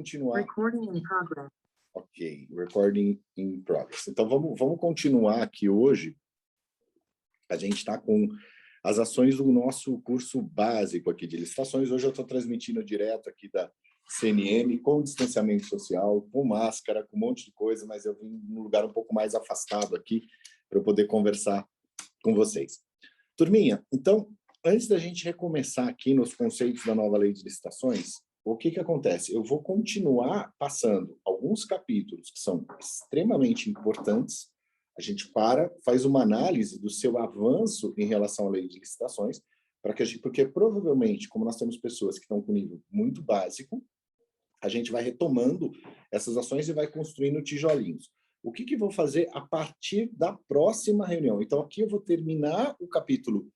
continuar... Recording in progress. Ok, recording in progress. Então, vamos continuar aqui hoje. A gente está com as ações do nosso curso básico aqui de licitações. Hoje eu estou transmitindo direto aqui da CNM, com distanciamento social, com máscara, com um monte de coisa, mas eu vim num lugar um pouco mais afastado aqui para eu poder conversar com vocês. Turminha, então, antes da gente recomeçar aqui nos conceitos da nova lei de licitações, o que acontece? Eu vou continuar passando alguns capítulos que são extremamente importantes. A gente faz uma análise do seu avanço em relação à lei de licitações, porque provavelmente, como nós temos pessoas que estão com nível muito básico, a gente vai retomando essas ações e vai construindo tijolinhos. O que vou fazer a partir da próxima reunião? Então, aqui eu vou terminar o capítulo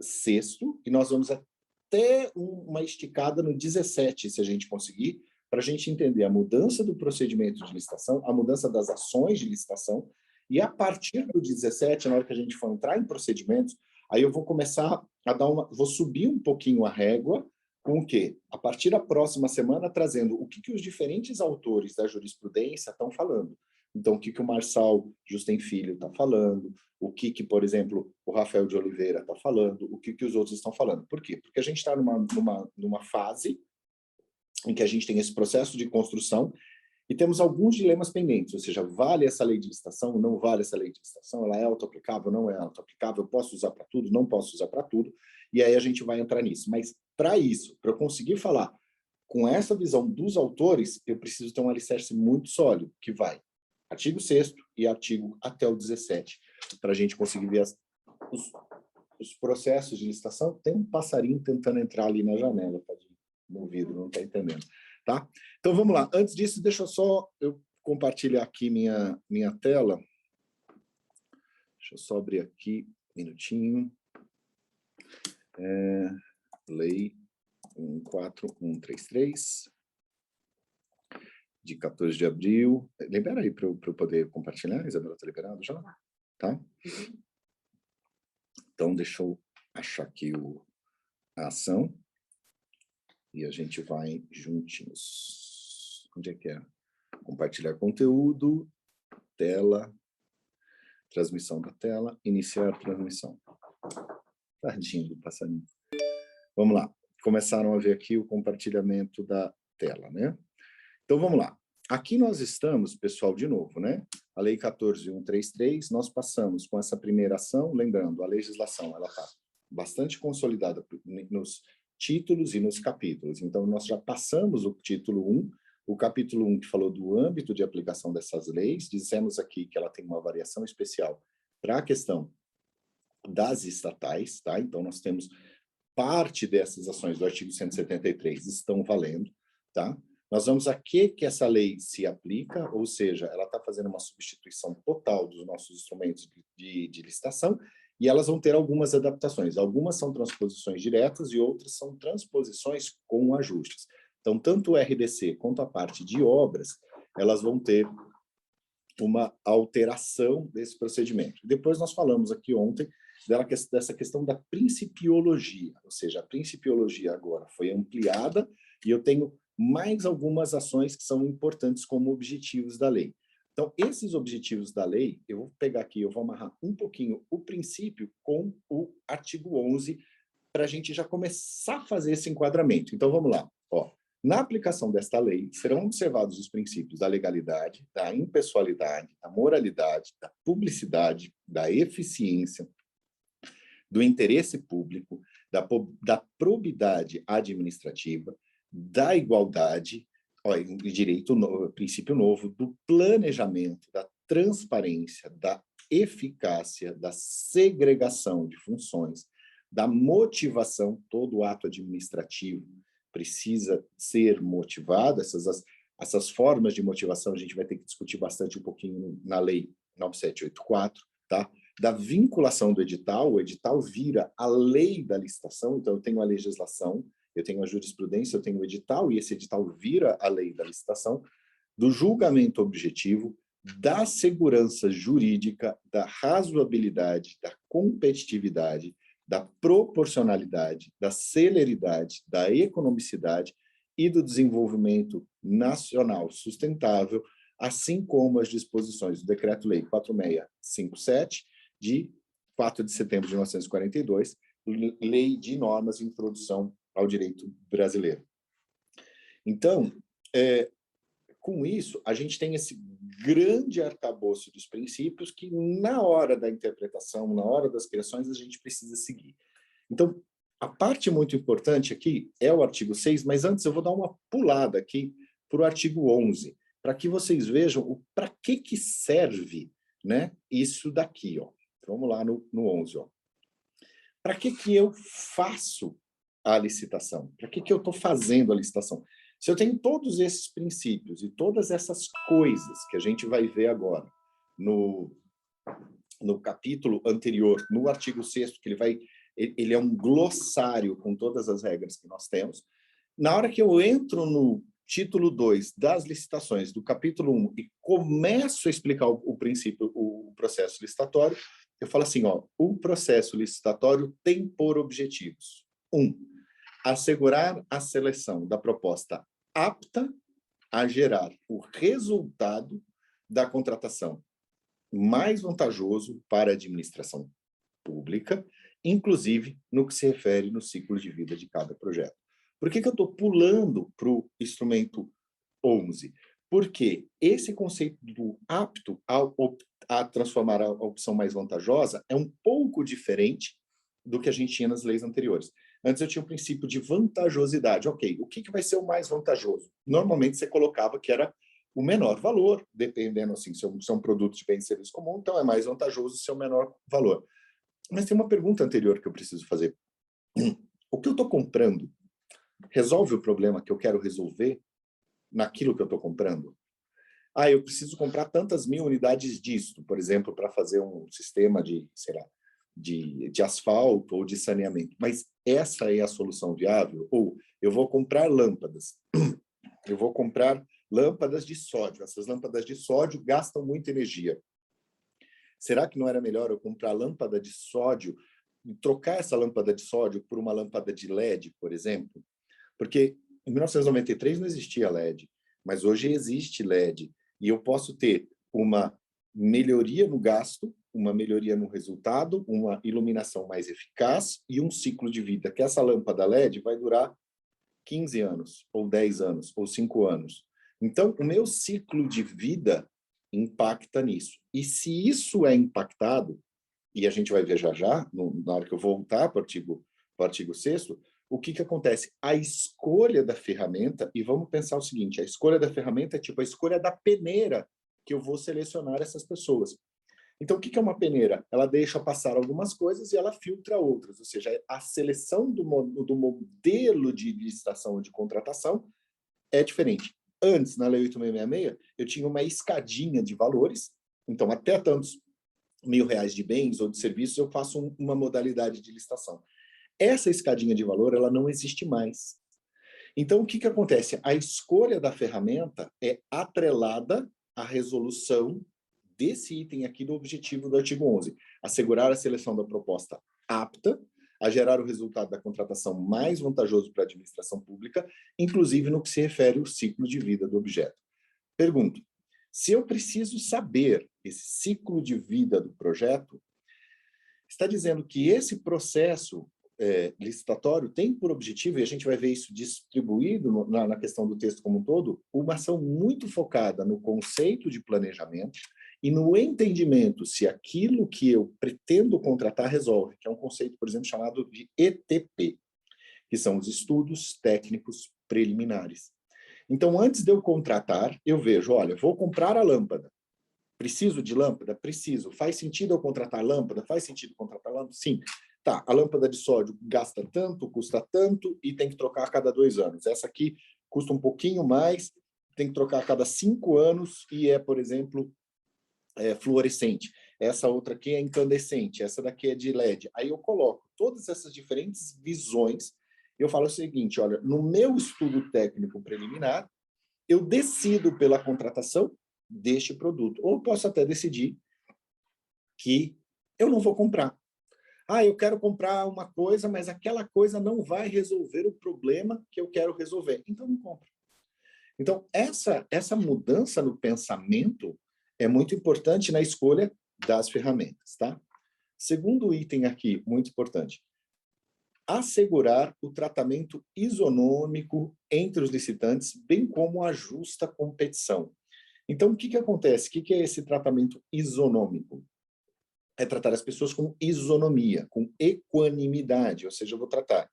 6º, e nós vamos até uma esticada no 17, se a gente conseguir, para a gente entender a mudança do procedimento de licitação, a mudança das ações de licitação, e a partir do 17, na hora que a gente for entrar em procedimentos, aí eu vou começar a vou subir um pouquinho a régua, com o quê? A partir da próxima semana, trazendo o que os diferentes autores da jurisprudência estão falando. Então, o que o Marçal Justem Filho está falando, o que, por exemplo, o Rafael de Oliveira está falando, o que os outros estão falando. Por quê? Porque a gente está numa fase em que a gente tem esse processo de construção e temos alguns dilemas pendentes, ou seja, vale essa lei de licitação, não vale essa lei de licitação, ela é auto-aplicável, não é auto-aplicável, eu posso usar para tudo, não posso usar para tudo, e aí a gente vai entrar nisso. Mas, para isso, para eu conseguir falar com essa visão dos autores, eu preciso ter um alicerce muito sólido, que vai artigo 6º e artigo até o 17, para a gente conseguir ver os processos de licitação. Tem um passarinho tentando entrar ali na janela, tá no vidro, não está entendendo. Tá? Então, vamos lá. Antes disso, deixa eu compartilhar aqui minha tela. Deixa eu só abrir aqui, um minutinho. Lei 14133, de 14 de abril. Libera aí para eu poder compartilhar, Isabela, está liberado já? Tá? Então, deixa eu achar aqui a ação. E a gente vai juntinhos. Onde é que é? Compartilhar conteúdo, tela, transmissão da tela, iniciar transmissão. Tadinho do passarinho. Vamos lá. Começaram a ver aqui o compartilhamento da tela, né? Então, vamos lá. Aqui nós estamos, pessoal, de novo, né? A Lei 14.133, nós passamos com essa primeira ação, lembrando, a legislação, ela está bastante consolidada nos títulos e nos capítulos. Então, nós já passamos o título 1, o capítulo 1 que falou do âmbito de aplicação dessas leis, dissemos aqui que ela tem uma variação especial para a questão das estatais, tá? Então, nós temos parte dessas ações do artigo 173 estão valendo, tá? Nós vamos a que essa lei se aplica, ou seja, ela está fazendo uma substituição total dos nossos instrumentos de licitação, e elas vão ter algumas adaptações. Algumas são transposições diretas e outras são transposições com ajustes. Então, tanto o RDC quanto a parte de obras, elas vão ter uma alteração desse procedimento. Depois nós falamos aqui ontem dessa questão da principiologia, ou seja, a principiologia agora foi ampliada e eu tenho mais algumas ações que são importantes como objetivos da lei. Então, esses objetivos da lei, eu vou pegar aqui, eu vou amarrar um pouquinho o princípio com o artigo 11, para a gente já começar a fazer esse enquadramento. Então, vamos lá. Ó, na aplicação desta lei, serão observados os princípios da legalidade, da impessoalidade, da moralidade, da publicidade, da eficiência, do interesse público, da probidade administrativa, da igualdade, direito novo, princípio novo, do planejamento, da transparência, da eficácia, da segregação de funções, da motivação. Todo ato administrativo precisa ser motivado. Essas formas de motivação a gente vai ter que discutir bastante um pouquinho na lei 9784, tá? Da vinculação do edital, o edital vira a lei da licitação, então eu tenho a legislação, eu tenho a jurisprudência, eu tenho o edital, e esse edital vira a lei da licitação, do julgamento objetivo, da segurança jurídica, da razoabilidade, da competitividade, da proporcionalidade, da celeridade, da economicidade e do desenvolvimento nacional sustentável, assim como as disposições do Decreto-Lei 4657, de 4 de setembro de 1942, Lei de Normas de Introdução ao Direito Brasileiro. Então, com isso, a gente tem esse grande arcabouço dos princípios que, na hora da interpretação, na hora das criações, a gente precisa seguir. Então, a parte muito importante aqui é o artigo 6, mas antes eu vou dar uma pulada aqui para o artigo 11, para que vocês vejam para que serve, né, isso daqui. Ó. Vamos lá no 11. Para que eu faço a licitação? Para que eu estou fazendo a licitação? Se eu tenho todos esses princípios e todas essas coisas que a gente vai ver agora no capítulo anterior, no artigo 6º, que ele é um glossário com todas as regras que nós temos, na hora que eu entro no título 2 das licitações do capítulo 1 e começo a explicar o princípio, o processo licitatório, eu falo assim, ó, o processo licitatório tem por objetivos: 1, assegurar a seleção da proposta apta a gerar o resultado da contratação mais vantajoso para a administração pública, inclusive no que se refere no ciclo de vida de cada projeto. Por que eu estou pulando para o instrumento 11? Porque esse conceito do apto a transformar a opção mais vantajosa é um pouco diferente do que a gente tinha nas leis anteriores. Antes eu tinha o princípio de vantajosidade. Ok, o que vai ser o mais vantajoso? Normalmente você colocava que era o menor valor, dependendo assim, se é um produto de bem e serviço comum, então é mais vantajoso ser o menor valor. Mas tem uma pergunta anterior que eu preciso fazer. O que eu estou comprando resolve o problema que eu quero resolver naquilo que eu estou comprando? Ah, eu preciso comprar tantas mil unidades disto, por exemplo, para fazer um sistema de, sei lá, de asfalto ou de saneamento. Mas essa é a solução viável? Ou eu vou comprar lâmpadas. Eu vou comprar lâmpadas de sódio. Essas lâmpadas de sódio gastam muita energia. Será que não era melhor eu comprar lâmpada de sódio e trocar essa lâmpada de sódio por uma lâmpada de LED, por exemplo? Porque em 1993 não existia LED, mas hoje existe LED. E eu posso ter uma melhoria no gasto, uma melhoria no resultado, uma iluminação mais eficaz e um ciclo de vida, que essa lâmpada LED vai durar 15 anos, ou 10 anos, ou 5 anos. Então, o meu ciclo de vida impacta nisso. E se isso é impactado, e a gente vai ver já, na hora que eu voltar para o artigo 6º, o que acontece? A escolha da ferramenta, e vamos pensar o seguinte, a escolha da ferramenta é tipo a escolha da peneira que eu vou selecionar essas pessoas. Então, o que é uma peneira? Ela deixa passar algumas coisas e ela filtra outras, ou seja, a seleção do modelo de licitação ou de contratação é diferente. Antes, na Lei 8666, eu tinha uma escadinha de valores, então até tantos R$ 1.000 de bens ou de serviços eu faço uma modalidade de licitação. Essa escadinha de valor, ela não existe mais. Então, o que acontece? A escolha da ferramenta é atrelada à resolução desse item aqui do objetivo do artigo 11. Assegurar a seleção da proposta apta a gerar o resultado da contratação mais vantajoso para a administração pública, inclusive no que se refere ao ciclo de vida do objeto. Pergunto, se eu preciso saber esse ciclo de vida do projeto, está dizendo que esse processo licitatório tem por objetivo, e a gente vai ver isso distribuído na questão do texto como um todo, uma ação muito focada no conceito de planejamento e no entendimento se aquilo que eu pretendo contratar resolve, que é um conceito, por exemplo, chamado de ETP, que são os estudos técnicos preliminares. Então, antes de eu contratar, eu vejo, olha, vou comprar a lâmpada. Preciso de lâmpada? Preciso. Faz sentido eu contratar lâmpada? Faz sentido contratar lâmpada? Sim. Tá, a lâmpada de sódio gasta tanto, custa tanto e tem que trocar a cada 2 anos. Essa aqui custa um pouquinho mais, tem que trocar a cada 5 anos e é, por exemplo, fluorescente. Essa outra aqui é incandescente, essa daqui é de LED. Aí eu coloco todas essas diferentes visões e eu falo o seguinte, olha, no meu estudo técnico preliminar, eu decido pela contratação deste produto. Ou posso até decidir que eu não vou comprar. Ah, eu quero comprar uma coisa, mas aquela coisa não vai resolver o problema que eu quero resolver. Então, não compra. Então, essa mudança no pensamento é muito importante na escolha das ferramentas, tá? Segundo item aqui, muito importante. Assegurar o tratamento isonômico entre os licitantes, bem como a justa competição. Então, o que que acontece? O que que é esse tratamento isonômico? É tratar as pessoas com isonomia, com equanimidade, ou seja, eu vou tratar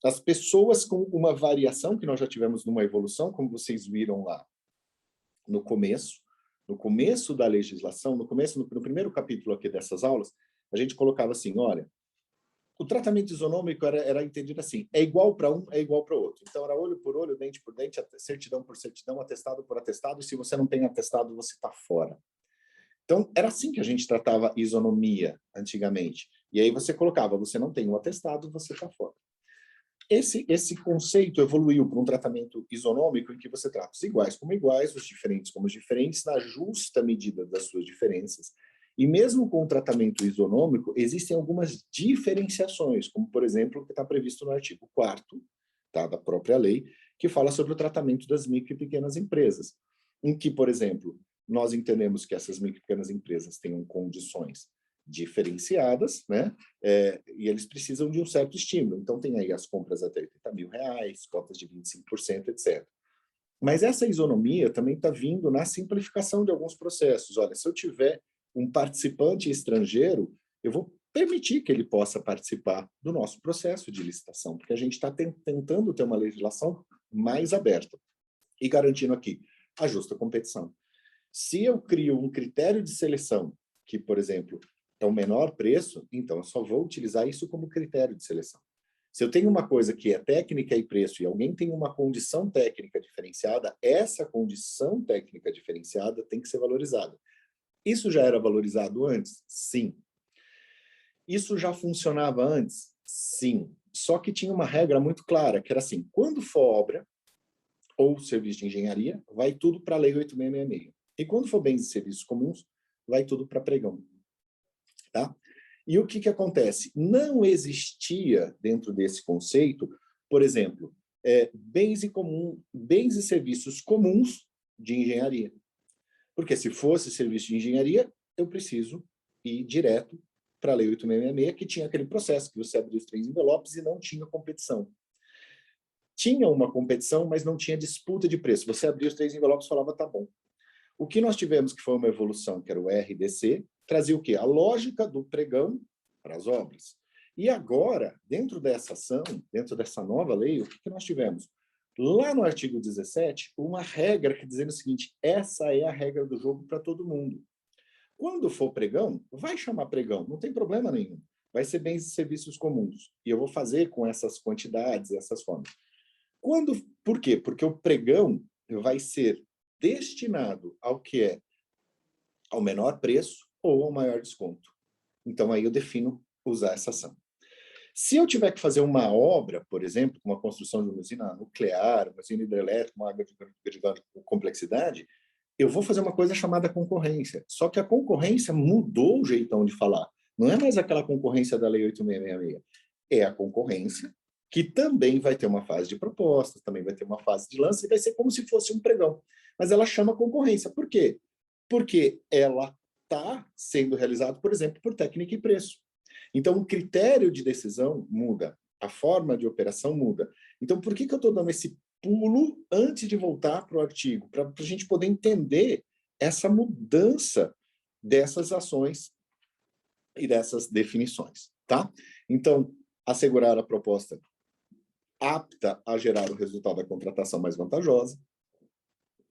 as pessoas com uma variação que nós já tivemos numa evolução, como vocês viram lá no começo da legislação, no primeiro capítulo aqui dessas aulas, a gente colocava assim, olha, o tratamento isonômico era entendido assim, é igual para um, é igual para o outro. Então, era olho por olho, dente por dente, certidão por certidão, atestado por atestado, e se você não tem atestado, você está fora. Então, era assim que a gente tratava isonomia antigamente. E aí você colocava, você não tem um atestado, você está fora. Esse conceito evoluiu para um tratamento isonômico em que você trata os iguais como iguais, os diferentes como os diferentes, na justa medida das suas diferenças. E mesmo com o tratamento isonômico, existem algumas diferenciações, como, por exemplo, o que está previsto no artigo 4º, tá, da própria lei, que fala sobre o tratamento das micro e pequenas empresas, em que, por exemplo, nós entendemos que essas micro e pequenas empresas tenham condições diferenciadas, né? E eles precisam de um certo estímulo. Então, tem aí as compras até R$80.000, cotas de 25%, etc. Mas essa isonomia também está vindo na simplificação de alguns processos. Olha, se eu tiver um participante estrangeiro, eu vou permitir que ele possa participar do nosso processo de licitação, porque a gente está tentando ter uma legislação mais aberta e garantindo aqui a justa competição. Se eu crio um critério de seleção que, por exemplo, é o menor preço, então eu só vou utilizar isso como critério de seleção. Se eu tenho uma coisa que é técnica e preço e alguém tem uma condição técnica diferenciada, essa condição técnica diferenciada tem que ser valorizada. Isso já era valorizado antes? Sim. Isso já funcionava antes? Sim. Só que tinha uma regra muito clara, que era assim, quando for obra ou serviço de engenharia, vai tudo para a Lei 8.666. E quando for bens e serviços comuns, vai tudo para pregão. Tá? E o que que acontece? Não existia dentro desse conceito, por exemplo, bens e serviços comuns de engenharia. Porque se fosse serviço de engenharia, eu preciso ir direto para a Lei 8.666, que tinha aquele processo que você abria os 3 envelopes e não tinha competição. Tinha uma competição, mas não tinha disputa de preço. Você abria os 3 envelopes e falava, tá bom. O que nós tivemos que foi uma evolução, que era o RDC, trazia o quê? A lógica do pregão para as obras. E agora, dentro dessa ação, dentro dessa nova lei, o que nós tivemos? Lá no artigo 17, uma regra que dizendo o seguinte, essa é a regra do jogo para todo mundo. Quando for pregão, vai chamar pregão, não tem problema nenhum. Vai ser bens e serviços comuns. E eu vou fazer com essas quantidades, essas formas. Por quê? Porque o pregão vai ser destinado ao que é ao menor preço ou ao maior desconto. Então, aí eu defino usar essa ação. Se eu tiver que fazer uma obra, por exemplo, uma construção de uma usina nuclear, uma usina hidrelétrica, uma água de grande complexidade, eu vou fazer uma coisa chamada concorrência. Só que a concorrência mudou o jeitão de falar. Não é mais aquela concorrência da Lei 8.666. É a concorrência que também vai ter uma fase de propostas, também vai ter uma fase de lance, e vai ser como se fosse um pregão. Mas ela chama concorrência. Por quê? Porque ela está sendo realizada, por exemplo, por técnica e preço. Então, o critério de decisão muda, a forma de operação muda. Então, por que eu estou dando esse pulo antes de voltar para o artigo? Para a gente poder entender essa mudança dessas ações e dessas definições, tá? Então, assegurar a proposta apta a gerar o resultado da contratação mais vantajosa,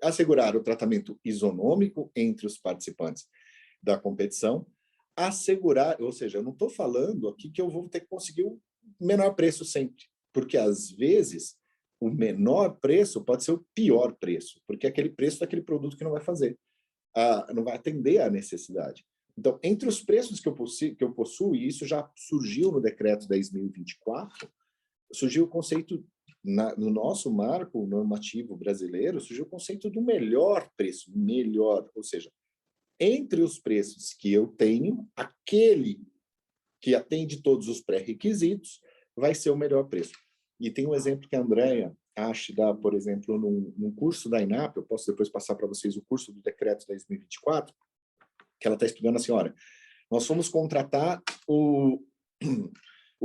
assegurar o tratamento isonômico entre os participantes da competição, assegurar, ou seja, eu não estou falando aqui que eu vou ter que conseguir o menor preço sempre, porque às vezes o menor preço pode ser o pior preço, porque é aquele preço daquele produto que não vai fazer, não vai atender à necessidade. Então, entre os preços que eu possuo, e isso já surgiu no decreto 10.024, surgiu o conceito, no nosso marco normativo brasileiro, surgiu o conceito do melhor preço, melhor, ou seja, entre os preços que eu tenho, aquele que atende todos os pré-requisitos, vai ser o melhor preço. E tem um exemplo que a Andrea Ache dá, por exemplo, num curso da INAP, eu posso depois passar para vocês o curso do Decreto 2024, que ela está explicando assim, olha, nós fomos contratar o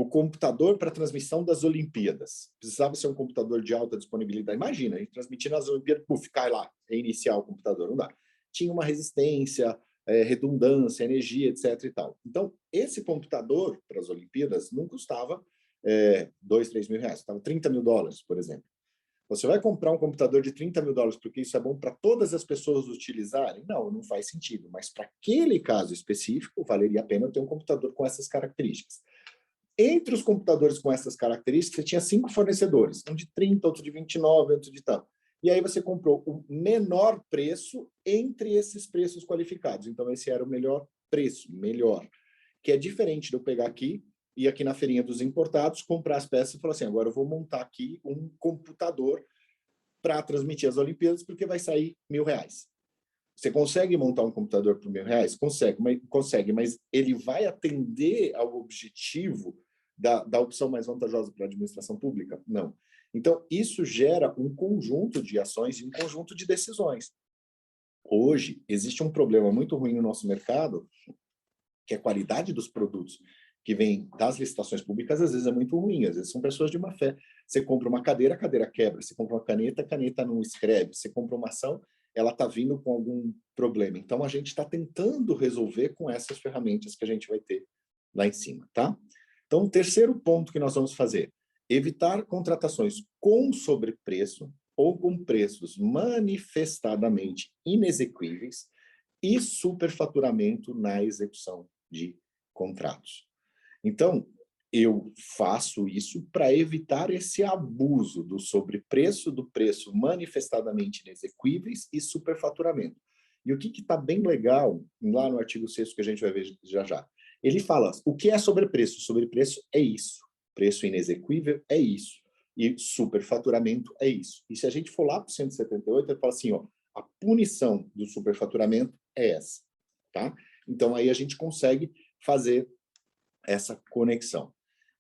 computador para transmissão das Olimpíadas. Precisava ser um computador de alta disponibilidade. Imagina, a gente transmitindo as Olimpíadas, cai lá, reiniciar o computador, não dá. Tinha uma resistência, redundância, energia, etc. e tal. Então, esse computador para as Olimpíadas não custava 2, 3 mil reais, custava 30 mil dólares, por exemplo. Você vai comprar um computador de 30 mil dólares porque isso é bom para todas as pessoas utilizarem? Não, não faz sentido. Mas para aquele caso específico, valeria a pena ter um computador com essas características. Entre os computadores com essas características, você tinha 5 fornecedores, um de 30, outro de 29, outro de tanto. E aí você comprou o menor preço entre esses preços qualificados. Então, esse era o melhor preço, melhor. Que é diferente de eu pegar aqui, ir aqui na feirinha dos importados, comprar as peças e falar assim, agora eu vou montar aqui um computador para transmitir as Olimpíadas, porque vai sair R$1.000. Você consegue montar um computador por R$1.000? Consegue, mas ele vai atender ao objetivo da opção mais vantajosa para a administração pública? Não. Então, isso gera um conjunto de ações e um conjunto de decisões. Hoje, existe um problema muito ruim no nosso mercado, que é a qualidade dos produtos que vem das licitações públicas, às vezes é muito ruim, às vezes são pessoas de má fé. Você compra uma cadeira, a cadeira quebra. Você compra uma caneta, a caneta não escreve. Você compra uma ação, ela está vindo com algum problema. Então, a gente está tentando resolver com essas ferramentas que a gente vai ter lá em cima, tá? Então, o terceiro ponto que nós vamos fazer, evitar contratações com sobrepreço ou com preços manifestadamente inexequíveis e superfaturamento na execução de contratos. Então, eu faço isso para evitar esse abuso do sobrepreço, do preço manifestadamente inexequíveis e superfaturamento. E o que está bem legal, lá no artigo 6º que a gente vai ver já já, ele fala, o que é sobrepreço? Sobrepreço é isso, preço inexequível é isso, e superfaturamento é isso. E se a gente for lá para o 178, ele fala assim, ó, a punição do superfaturamento é essa, tá? Então, aí a gente consegue fazer essa conexão.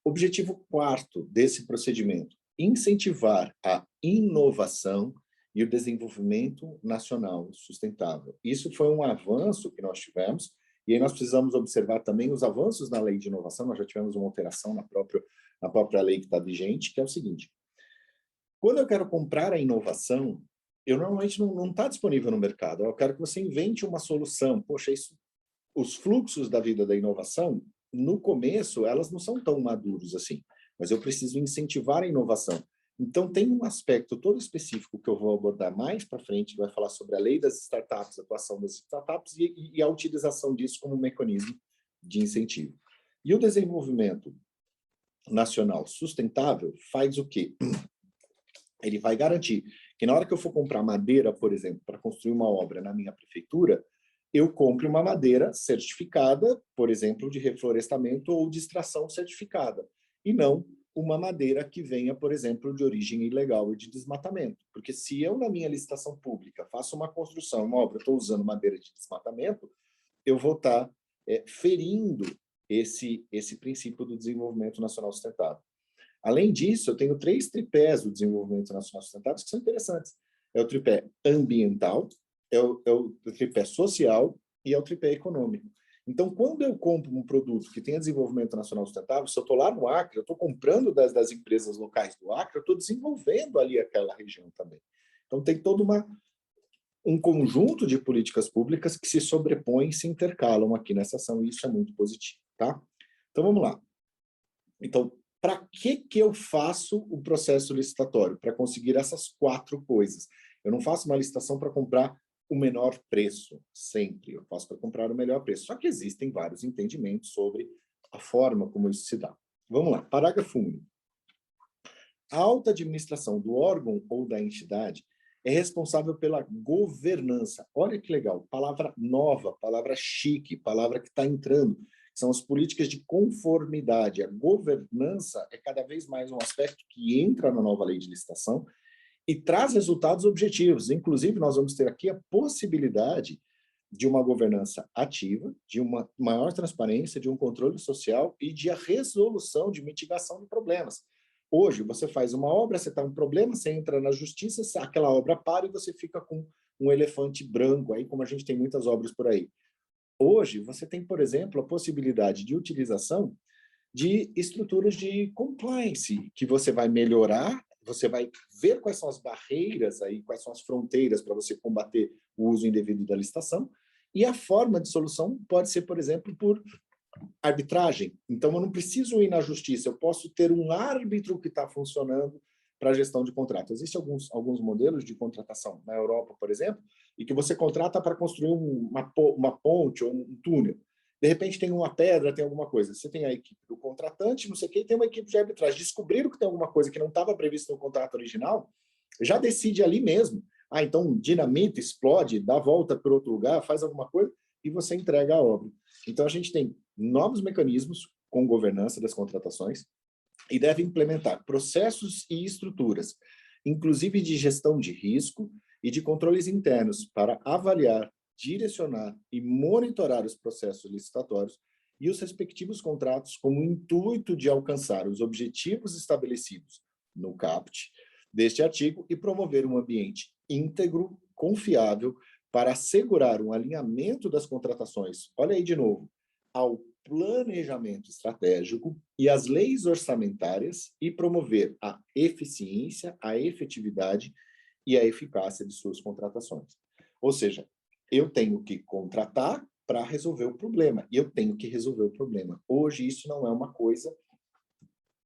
Objetivo quarto desse procedimento, incentivar a inovação e o desenvolvimento nacional sustentável. Isso foi um avanço que nós tivemos, e aí nós precisamos observar também os avanços na lei de inovação, nós já tivemos uma alteração na própria lei que está vigente, que é o seguinte, quando eu quero comprar a inovação, eu normalmente não está disponível no mercado, eu quero que você invente uma solução. Poxa, os fluxos da vida da inovação, no começo, elas não são tão maduros assim, mas eu preciso incentivar a inovação. Então, tem um aspecto todo específico que eu vou abordar mais para frente, que vai falar sobre a lei das startups, a atuação das startups e a utilização disso como mecanismo de incentivo. E o desenvolvimento nacional sustentável faz o quê? Ele vai garantir que na hora que eu for comprar madeira, por exemplo, para construir uma obra na minha prefeitura, eu compre uma madeira certificada, por exemplo, de reflorestamento ou de extração certificada, e não uma madeira que venha, por exemplo, de origem ilegal e de desmatamento. Porque se eu, na minha licitação pública, faço uma construção, uma obra, estou usando madeira de desmatamento, eu vou estar ferindo esse princípio do desenvolvimento nacional sustentável. Além disso, eu tenho 3 tripés do desenvolvimento nacional sustentável que são interessantes. É o tripé ambiental, é o tripé social e é o tripé econômico. Então, quando eu compro um produto que tenha desenvolvimento nacional sustentável, se eu estou lá no Acre, eu estou comprando das empresas locais do Acre, eu estou desenvolvendo ali aquela região também. Então, tem todo um conjunto de políticas públicas que se sobrepõem e se intercalam aqui nessa ação, e isso é muito positivo, tá? Então, vamos lá. Então, para que eu faço o processo licitatório? Para conseguir essas 4 coisas. Eu não faço uma licitação para comprar o menor preço, sempre. Eu faço para comprar o melhor preço. Só que existem vários entendimentos sobre a forma como isso se dá. Vamos lá, parágrafo 1. A alta administração do órgão ou da entidade é responsável pela governança. Olha que legal, palavra nova, palavra chique, palavra que está entrando. São as políticas de conformidade. A governança é cada vez mais um aspecto que entra na nova lei de licitação e traz resultados objetivos. Inclusive, nós vamos ter aqui a possibilidade de uma governança ativa, de uma maior transparência, de um controle social e de a resolução, de mitigação de problemas. Hoje, você faz uma obra, você está um problema, você entra na justiça, aquela obra para e você fica com um elefante branco, aí como a gente tem muitas obras por aí. Hoje, você tem, por exemplo, a possibilidade de utilização de estruturas de compliance, que você vai melhorar, você vai ver quais são as barreiras, aí, quais são as fronteiras para você combater o uso indevido da licitação, e a forma de solução pode ser, por exemplo, por arbitragem. Então, eu não preciso ir na justiça, eu posso ter um árbitro que está funcionando para a gestão de contrato. Existem alguns modelos de contratação na Europa, por exemplo, e que você contrata para construir uma ponte ou um túnel. De repente tem uma pedra, tem alguma coisa. Você tem a equipe do contratante, não sei o quê, e tem uma equipe de arbitragem. Descobriram que tem alguma coisa que não estava prevista no contrato original, já decide ali mesmo. Ah, então dinamita, explode, dá a volta para outro lugar, faz alguma coisa e você entrega a obra. Então a gente tem novos mecanismos com governança das contratações e deve implementar processos e estruturas, inclusive de gestão de risco e de controles internos para avaliar, direcionar e monitorar os processos licitatórios e os respectivos contratos com o intuito de alcançar os objetivos estabelecidos no caput deste artigo e promover um ambiente íntegro, confiável, para assegurar um alinhamento das contratações, olha aí de novo, ao planejamento estratégico e às leis orçamentárias e promover a eficiência, a efetividade e a eficácia de suas contratações. Ou seja, eu tenho que contratar para resolver o problema, e eu tenho que resolver o problema. Hoje, isso não é uma coisa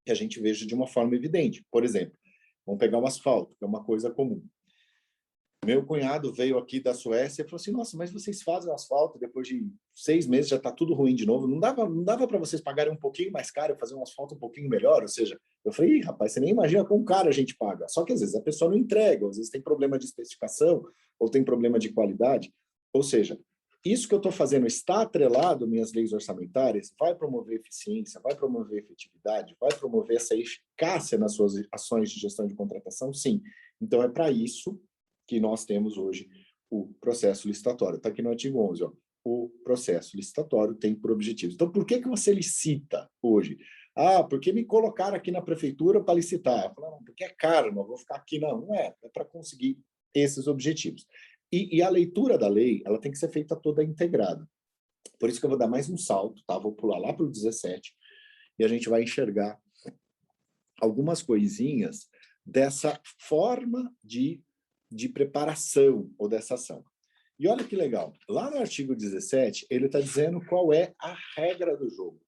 que a gente veja de uma forma evidente. Por exemplo, vamos pegar o asfalto, que é uma coisa comum. Meu cunhado veio aqui da Suécia e falou assim, nossa, mas vocês fazem o asfalto, depois de 6 meses já está tudo ruim de novo, não dava para vocês pagarem um pouquinho mais caro e fazer um asfalto um pouquinho melhor? Ou seja, eu falei, rapaz, você nem imagina quão caro a gente paga. Só que às vezes a pessoa não entrega, às vezes tem problema de especificação, ou tem problema de qualidade. Ou seja, isso que eu estou fazendo está atrelado às minhas leis orçamentárias, vai promover eficiência, vai promover efetividade, vai promover essa eficácia nas suas ações de gestão de contratação? Sim. Então é para isso que nós temos hoje o processo licitatório. Está aqui no artigo 11, ó. O processo licitatório tem por objetivo. Então, por que você licita hoje? Ah, porque me colocaram aqui na prefeitura para licitar. Eu falo, não, porque é caro, não vou ficar aqui. Não, não é. É para conseguir esses objetivos. E a leitura da lei, ela tem que ser feita toda integrada. Por isso que eu vou dar mais um salto, tá? Vou pular lá para o 17 e a gente vai enxergar algumas coisinhas dessa forma de preparação ou dessa ação. E olha que legal, lá no artigo 17, ele está dizendo qual é a regra do jogo.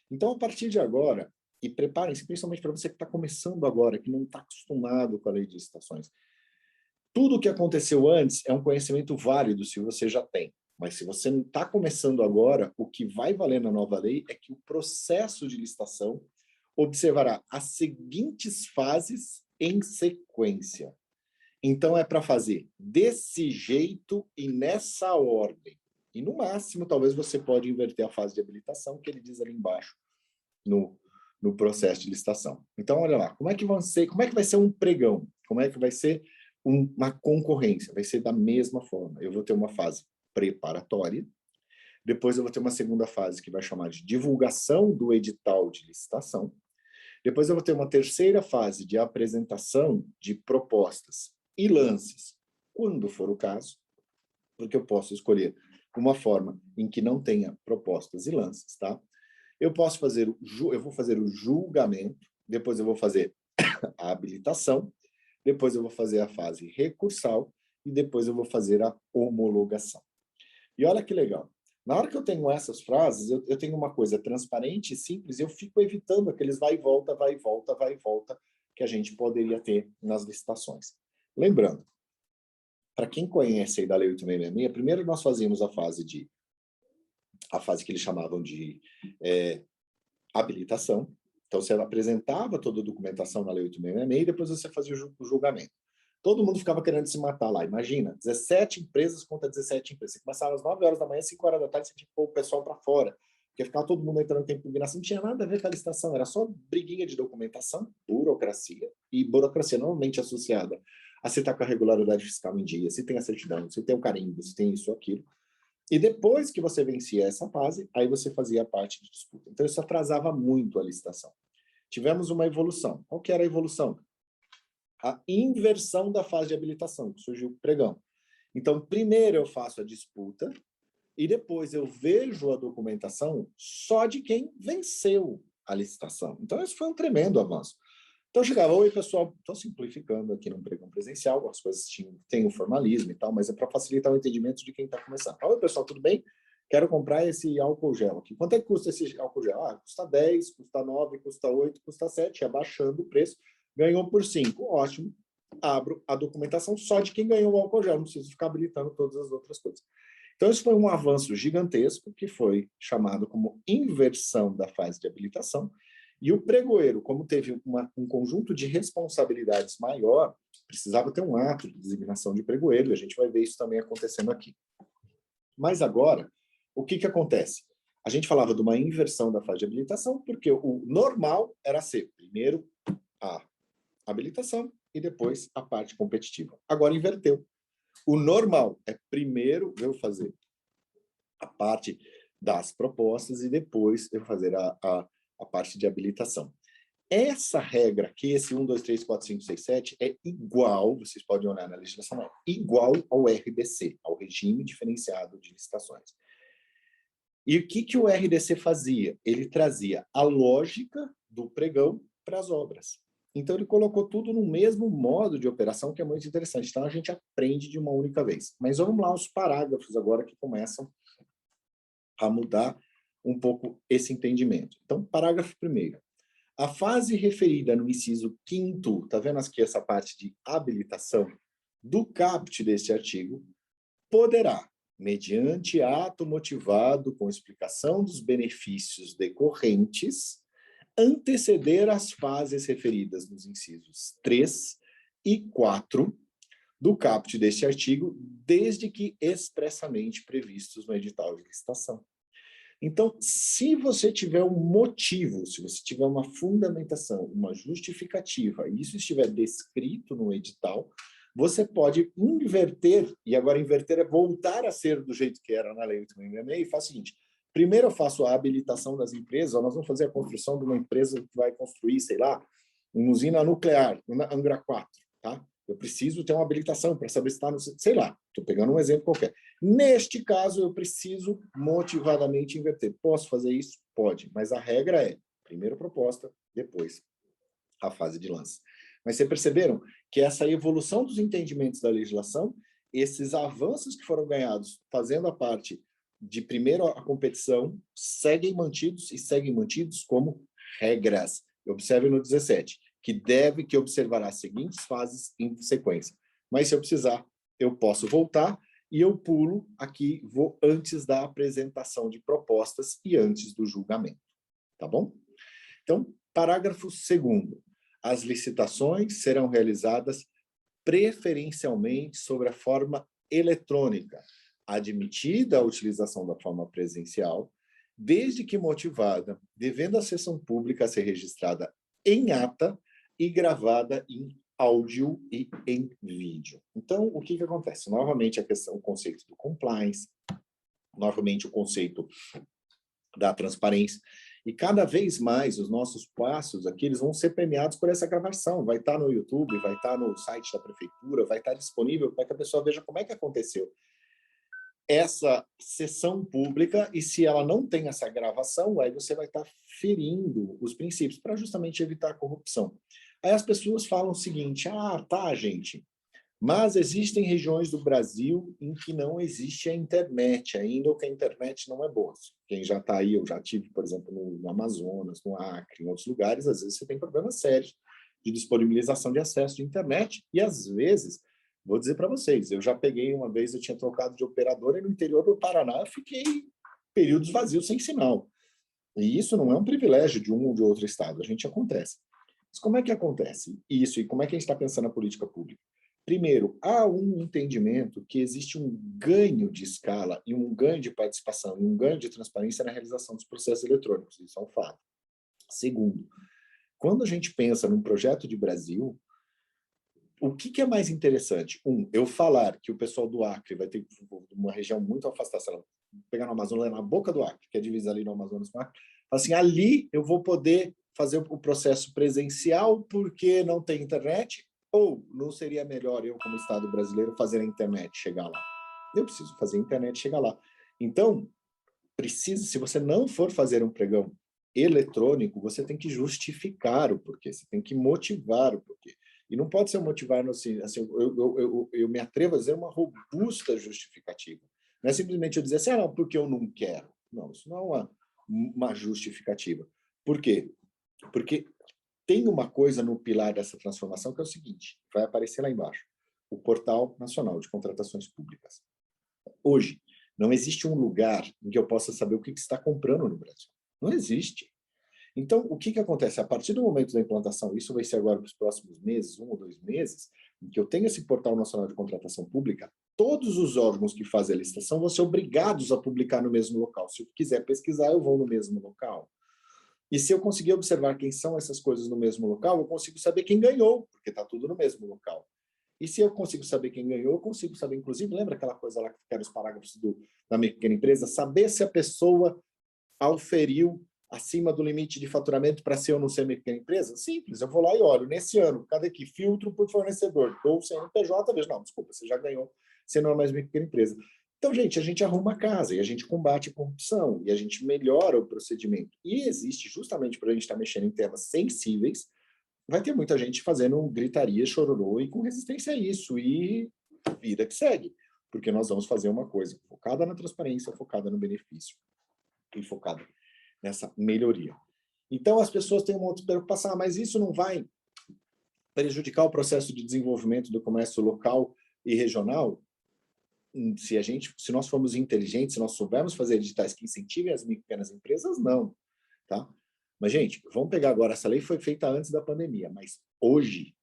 Então, a partir de agora, e preparem-se, principalmente para você que está começando agora, que não está acostumado com a lei de licitações, tudo o que aconteceu antes é um conhecimento válido se você já tem. Mas se você não está começando agora, o que vai valer na nova lei é que o processo de licitação observará as seguintes fases em sequência. Então, é para fazer desse jeito e nessa ordem. E, no máximo, talvez você pode inverter a fase de habilitação, que ele diz ali embaixo, no processo de licitação. Então, olha lá, como é que vai ser um pregão? Como é que vai ser uma concorrência? Vai ser da mesma forma. Eu vou ter uma fase preparatória, depois eu vou ter uma segunda fase que vai chamar de divulgação do edital de licitação, depois eu vou ter uma terceira fase de apresentação de propostas e lances, quando for o caso, porque eu posso escolher uma forma em que não tenha propostas e lances, tá? Eu vou fazer o julgamento, depois eu vou fazer a habilitação, depois eu vou fazer a fase recursal e depois eu vou fazer a homologação. E olha que legal. Na hora que eu tenho essas frases, eu tenho uma coisa transparente e simples, eu fico evitando aqueles vai e volta, vai e volta, vai e volta, que a gente poderia ter nas licitações. Lembrando, para quem conhece aí da Lei 8666, primeiro nós fazíamos a fase que eles chamavam de habilitação. Então, você apresentava toda a documentação na Lei 8666 e depois você fazia o julgamento. Todo mundo ficava querendo se matar lá. Imagina, 17 empresas contra 17 empresas. Você começava às 9 horas da manhã, 5 horas da tarde, você tinha que pôr o pessoal para fora. Porque ficava todo mundo entrando em impugnação. Não tinha nada a ver com a licitação. Era só briguinha de documentação, burocracia. E burocracia normalmente associada a se está com a regularidade fiscal em dia, se tem a certidão, se tem o carimbo, se tem isso ou aquilo. E depois que você vencia essa fase, aí você fazia a parte de disputa. Então, isso atrasava muito a licitação. Tivemos uma evolução. Qual que era a evolução? A inversão da fase de habilitação, que surgiu o pregão. Então, primeiro eu faço a disputa e depois eu vejo a documentação só de quem venceu a licitação. Então, isso foi um tremendo avanço. Então, chegava, oi, pessoal, estou simplificando aqui no pregão presencial, as coisas têm o formalismo e tal, mas é para facilitar o entendimento de quem está começando. Oi, pessoal, tudo bem? Quero comprar esse álcool gel aqui. Quanto é que custa esse álcool gel? Ah, custa 10, custa 9, custa 8, custa 7, abaixando o preço, ganhou por 5. Ótimo, abro a documentação só de quem ganhou o álcool gel, não preciso ficar habilitando todas as outras coisas. Então, isso foi um avanço gigantesco, que foi chamado como inversão da fase de habilitação, e o pregoeiro, como teve um conjunto de responsabilidades maior, precisava ter um ato de designação de pregoeiro, e a gente vai ver isso também acontecendo aqui. Mas agora, o que acontece? A gente falava de uma inversão da fase de habilitação, porque o normal era ser primeiro a habilitação e depois a parte competitiva. Agora inverteu. O normal é primeiro eu fazer a parte das propostas e depois eu fazer a parte de habilitação. Essa regra aqui, esse 1, 2, 3, 4, 5, 6, 7, é igual, vocês podem olhar na legislação, é igual ao RDC, ao Regime Diferenciado de Licitações. E o que o RDC fazia? Ele trazia a lógica do pregão para as obras. Então, ele colocou tudo no mesmo modo de operação, que é muito interessante. Então, a gente aprende de uma única vez. Mas vamos lá os parágrafos agora que começam a mudar um pouco esse entendimento. Então, parágrafo 1º. A fase referida no inciso 5º, está vendo aqui essa parte de habilitação do caput deste artigo, poderá, mediante ato motivado com explicação dos benefícios decorrentes, anteceder as fases referidas nos incisos 3 e 4 do caput deste artigo, desde que expressamente previstos no edital de licitação. Então, se você tiver um motivo, se você tiver uma fundamentação, uma justificativa, e isso estiver descrito no edital, você pode inverter, e agora inverter é voltar a ser do jeito que era na Lei 8.666, e faz o seguinte, primeiro eu faço a habilitação das empresas, nós vamos fazer a construção de uma empresa que vai construir, sei lá, uma usina nuclear, uma Angra 4, tá? Eu preciso ter uma habilitação para saber se está no... Sei lá, estou pegando um exemplo qualquer. Neste caso, eu preciso motivadamente inverter. Posso fazer isso? Pode, mas a regra é, primeiro proposta, depois a fase de lance. Mas vocês perceberam que essa evolução dos entendimentos da legislação, esses avanços que foram ganhados fazendo a parte de primeiro a competição, seguem mantidos como regras. Observe no 17, que observará as seguintes fases em sequência. Mas se eu precisar, eu posso voltar e eu pulo aqui, vou antes da apresentação de propostas e antes do julgamento. Tá bom? Então, parágrafo 2º. As licitações serão realizadas preferencialmente sobre a forma eletrônica, admitida a utilização da forma presencial, desde que motivada, devendo a sessão pública ser registrada em ata e gravada em áudio e em vídeo. Então, o que acontece? Novamente, o conceito do compliance, novamente o conceito da transparência, e cada vez mais os nossos passos aqui, eles vão ser premiados por essa gravação, vai estar no YouTube, vai estar no site da prefeitura, vai estar disponível para que a pessoa veja como é que aconteceu essa sessão pública, e se ela não tem essa gravação, aí você vai estar ferindo os princípios, para justamente evitar a corrupção. Aí as pessoas falam o seguinte, tá, gente, mas existem regiões do Brasil em que não existe a internet ainda, ou que a internet não é boa. Quem já está aí, eu já tive, por exemplo, no Amazonas, no Acre, em outros lugares, às vezes você tem problemas sérios de disponibilização de acesso de internet, e às vezes, vou dizer para vocês, eu já peguei uma vez, eu tinha trocado de operadora, e no interior do Paraná eu fiquei períodos vazios sem sinal. E isso não é um privilégio de um ou de outro estado, a gente acontece. Mas como é que acontece isso, e como é que a gente está pensando na política pública? Primeiro, há um entendimento que existe um ganho de escala e um ganho de participação e um ganho de transparência na realização dos processos eletrônicos. Isso é um fato. Segundo, quando a gente pensa num projeto de Brasil, O que é mais interessante? Eu falar que o pessoal do Acre vai ter uma região muito afastada, sei lá, pegar no Amazonas, na boca do Acre, que é a divisa ali no Amazonas com o Acre, assim, ali eu vou poder fazer o processo presencial porque não tem internet, ou não seria melhor eu, como Estado brasileiro, fazer a internet chegar lá? Eu preciso fazer a internet chegar lá. Então, se você não for fazer um pregão eletrônico, você tem que justificar o porquê, você tem que motivar o porquê. E não pode ser motivar, assim, eu me atrevo a dizer uma robusta justificativa. Não é simplesmente eu dizer assim, não, porque eu não quero. Não, isso não é uma justificativa. Por quê? Porque tem uma coisa no pilar dessa transformação que é o seguinte, vai aparecer lá embaixo, o Portal Nacional de Contratações Públicas. Hoje, não existe um lugar em que eu possa saber o que está comprando no Brasil. Não existe. Então, o que acontece? A partir do momento da implantação, isso vai ser agora para os próximos meses, 1 ou 2 meses, em que eu tenho esse Portal Nacional de Contratação Pública, todos os órgãos que fazem a licitação vão ser obrigados a publicar no mesmo local. Se eu quiser pesquisar, eu vou no mesmo local. E se eu conseguir observar quem são essas coisas no mesmo local, eu consigo saber quem ganhou, porque está tudo no mesmo local. E se eu consigo saber quem ganhou, eu consigo saber, inclusive, lembra aquela coisa lá que eram os parágrafos da minha pequena empresa? Saber se a pessoa auferiu acima do limite de faturamento para ser ou não ser minha pequena empresa? Simples, eu vou lá e olho. Nesse ano, cadê aqui? Filtro por fornecedor. Ou CNPJ, vejo, não, desculpa, você já ganhou, você não é mais minha pequena empresa. Então, gente, a gente arruma a casa e a gente combate a corrupção e a gente melhora o procedimento. E existe, justamente para a gente estar mexendo em temas sensíveis, vai ter muita gente fazendo gritaria, chororô e com resistência a isso. E vida que segue. Porque nós vamos fazer uma coisa focada na transparência, focada no benefício e focada nessa melhoria. Então, as pessoas têm uma outra preocupação, mas isso não vai prejudicar o processo de desenvolvimento do comércio local e regional? Se nós formos inteligentes, se nós soubermos fazer editais que incentivem as pequenas empresas, não. Tá? Mas, gente, vamos pegar agora, essa lei foi feita antes da pandemia, mas hoje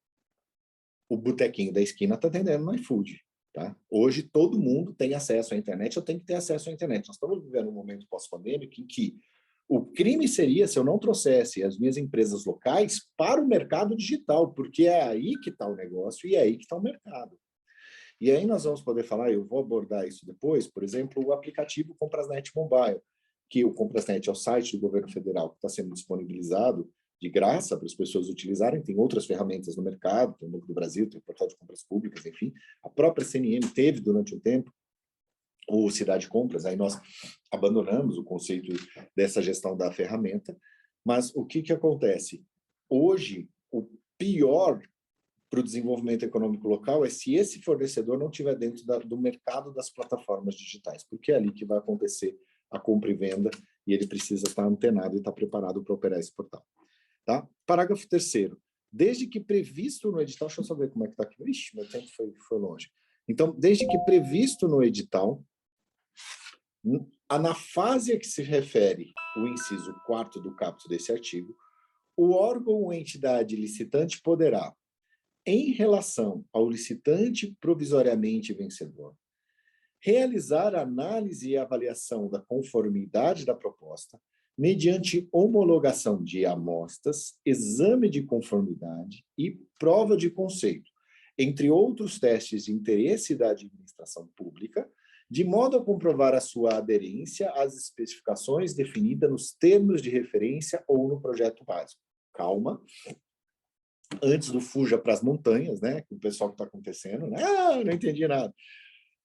o botequinho da esquina está atendendo no iFood. Tá? Hoje todo mundo tem acesso à internet, eu tenho que ter acesso à internet. Nós estamos vivendo um momento pós-pandêmico em que o crime seria se eu não trouxesse as minhas empresas locais para o mercado digital, porque é aí que está o negócio e é aí que está o mercado. E aí nós vamos poder falar, eu vou abordar isso depois, por exemplo, o aplicativo Comprasnet Mobile, que o Comprasnet é o site do governo federal que está sendo disponibilizado de graça para as pessoas utilizarem, tem outras ferramentas no mercado, tem o Banco do Brasil, tem o Portal de Compras Públicas, enfim. A própria CNM teve durante um tempo o Cidade Compras, aí nós abandonamos o conceito dessa gestão da ferramenta, mas o que acontece? Hoje, o pior para o desenvolvimento econômico local é se esse fornecedor não estiver dentro do mercado das plataformas digitais, porque é ali que vai acontecer a compra e venda e ele precisa estar antenado e estar preparado para operar esse portal. Tá? Parágrafo 3º. Desde que previsto no edital, deixa eu só ver como é que está aqui. Ixi, meu tempo foi longe. Então, desde que previsto no edital, na fase a que se refere o inciso 4º do caput desse artigo, o órgão ou entidade licitante poderá, em relação ao licitante provisoriamente vencedor, realizar análise e avaliação da conformidade da proposta, mediante homologação de amostras, exame de conformidade e prova de conceito, entre outros testes de interesse da administração pública, de modo a comprovar a sua aderência às especificações definidas nos termos de referência ou no projeto básico. Calma. Antes do fuja para as montanhas, né? O pessoal que está acontecendo, né? Ah, não entendi nada.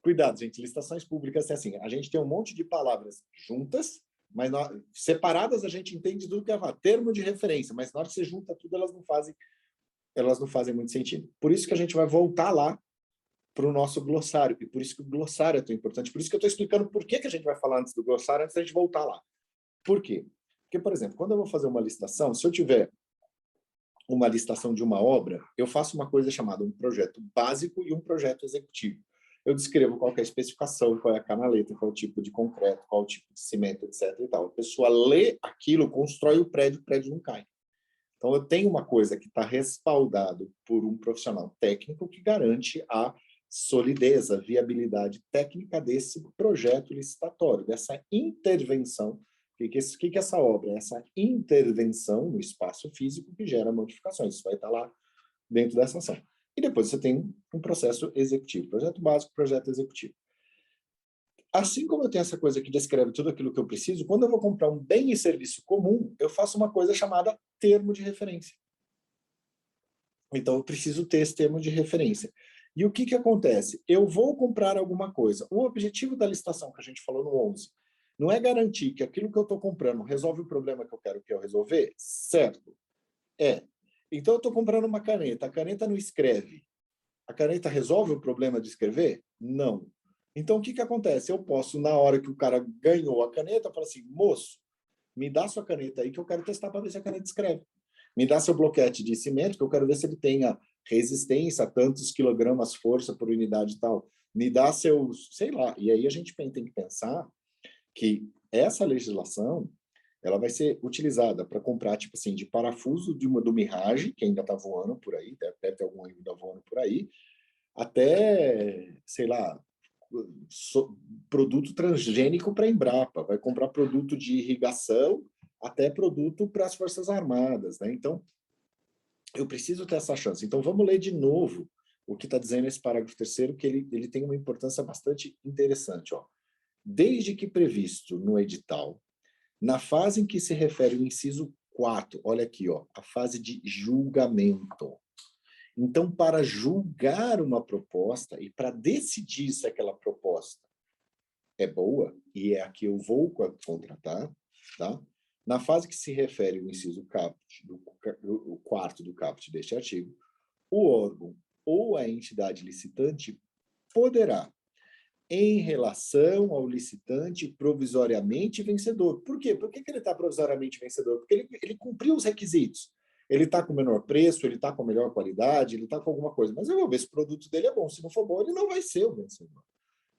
Cuidado, gente, licitações públicas é assim, a gente tem um monte de palavras juntas, mas separadas a gente entende tudo que é termo de referência, mas na hora que você junta tudo, elas não fazem muito sentido. Por isso que a gente vai voltar lá para o nosso glossário, e por isso que o glossário é tão importante, por isso que eu estou explicando por que a gente vai falar antes do glossário, antes da gente voltar lá. Por quê? Porque, por exemplo, quando eu vou fazer uma licitação, se eu tiver uma licitação de uma obra, eu faço uma coisa chamada um projeto básico e um projeto executivo. Eu descrevo qual é a especificação, qual é a canaleta, qual é o tipo de concreto, qual é o tipo de cimento, etc. E tal. A pessoa lê aquilo, constrói o prédio não cai. Então, eu tenho uma coisa que está respaldado por um profissional técnico que garante a solidez, a viabilidade técnica desse projeto licitatório, dessa intervenção. O que é essa obra? Essa intervenção no espaço físico que gera modificações. Isso vai estar lá dentro dessa ação. E depois você tem um processo executivo, projeto básico, projeto executivo. Assim como eu tenho essa coisa que descreve tudo aquilo que eu preciso, quando eu vou comprar um bem e serviço comum, eu faço uma coisa chamada termo de referência. Então, eu preciso ter esse termo de referência. E o que que acontece? Eu vou comprar alguma coisa. O objetivo da licitação que a gente falou no 11 não é garantir que aquilo que eu estou comprando resolve o problema que eu quero que eu resolver? Certo. É. Então, eu estou comprando uma caneta. A caneta não escreve. A caneta resolve o problema de escrever? Não. Então, o que que acontece? Eu posso, na hora que o cara ganhou a caneta, falar assim, moço, me dá sua caneta aí que eu quero testar para ver se a caneta escreve. Me dá seu bloquete de cimento que eu quero ver se ele tenha resistência a tantos quilogramas força por unidade e tal. Me dá seus, sei lá. E aí a gente tem que pensar que essa legislação ela vai ser utilizada para comprar, tipo assim, de parafuso do Mirage, que ainda está voando por aí, deve ter algum ainda voando por aí, até, sei lá, produto transgênico para a Embrapa, vai comprar produto de irrigação, até produto para as Forças Armadas, né? Então, eu preciso ter essa chance. Então, vamos ler de novo o que está dizendo esse parágrafo terceiro, que ele tem uma importância bastante interessante. Ó. Desde que previsto no edital, na fase em que se refere o inciso 4, olha aqui, ó, a fase de julgamento. Então, para julgar uma proposta e para decidir se aquela proposta é boa e é a que eu vou contratar, tá? Na fase que se refere o inciso caput, o quarto do caput deste artigo, o órgão ou a entidade licitante poderá, em relação ao licitante provisoriamente vencedor. Por quê? Por que ele está provisoriamente vencedor? Porque ele cumpriu os requisitos. Ele está com menor preço, ele está com melhor qualidade, ele está com alguma coisa. Mas eu vou ver se o produto dele é bom. Se não for bom, ele não vai ser o vencedor.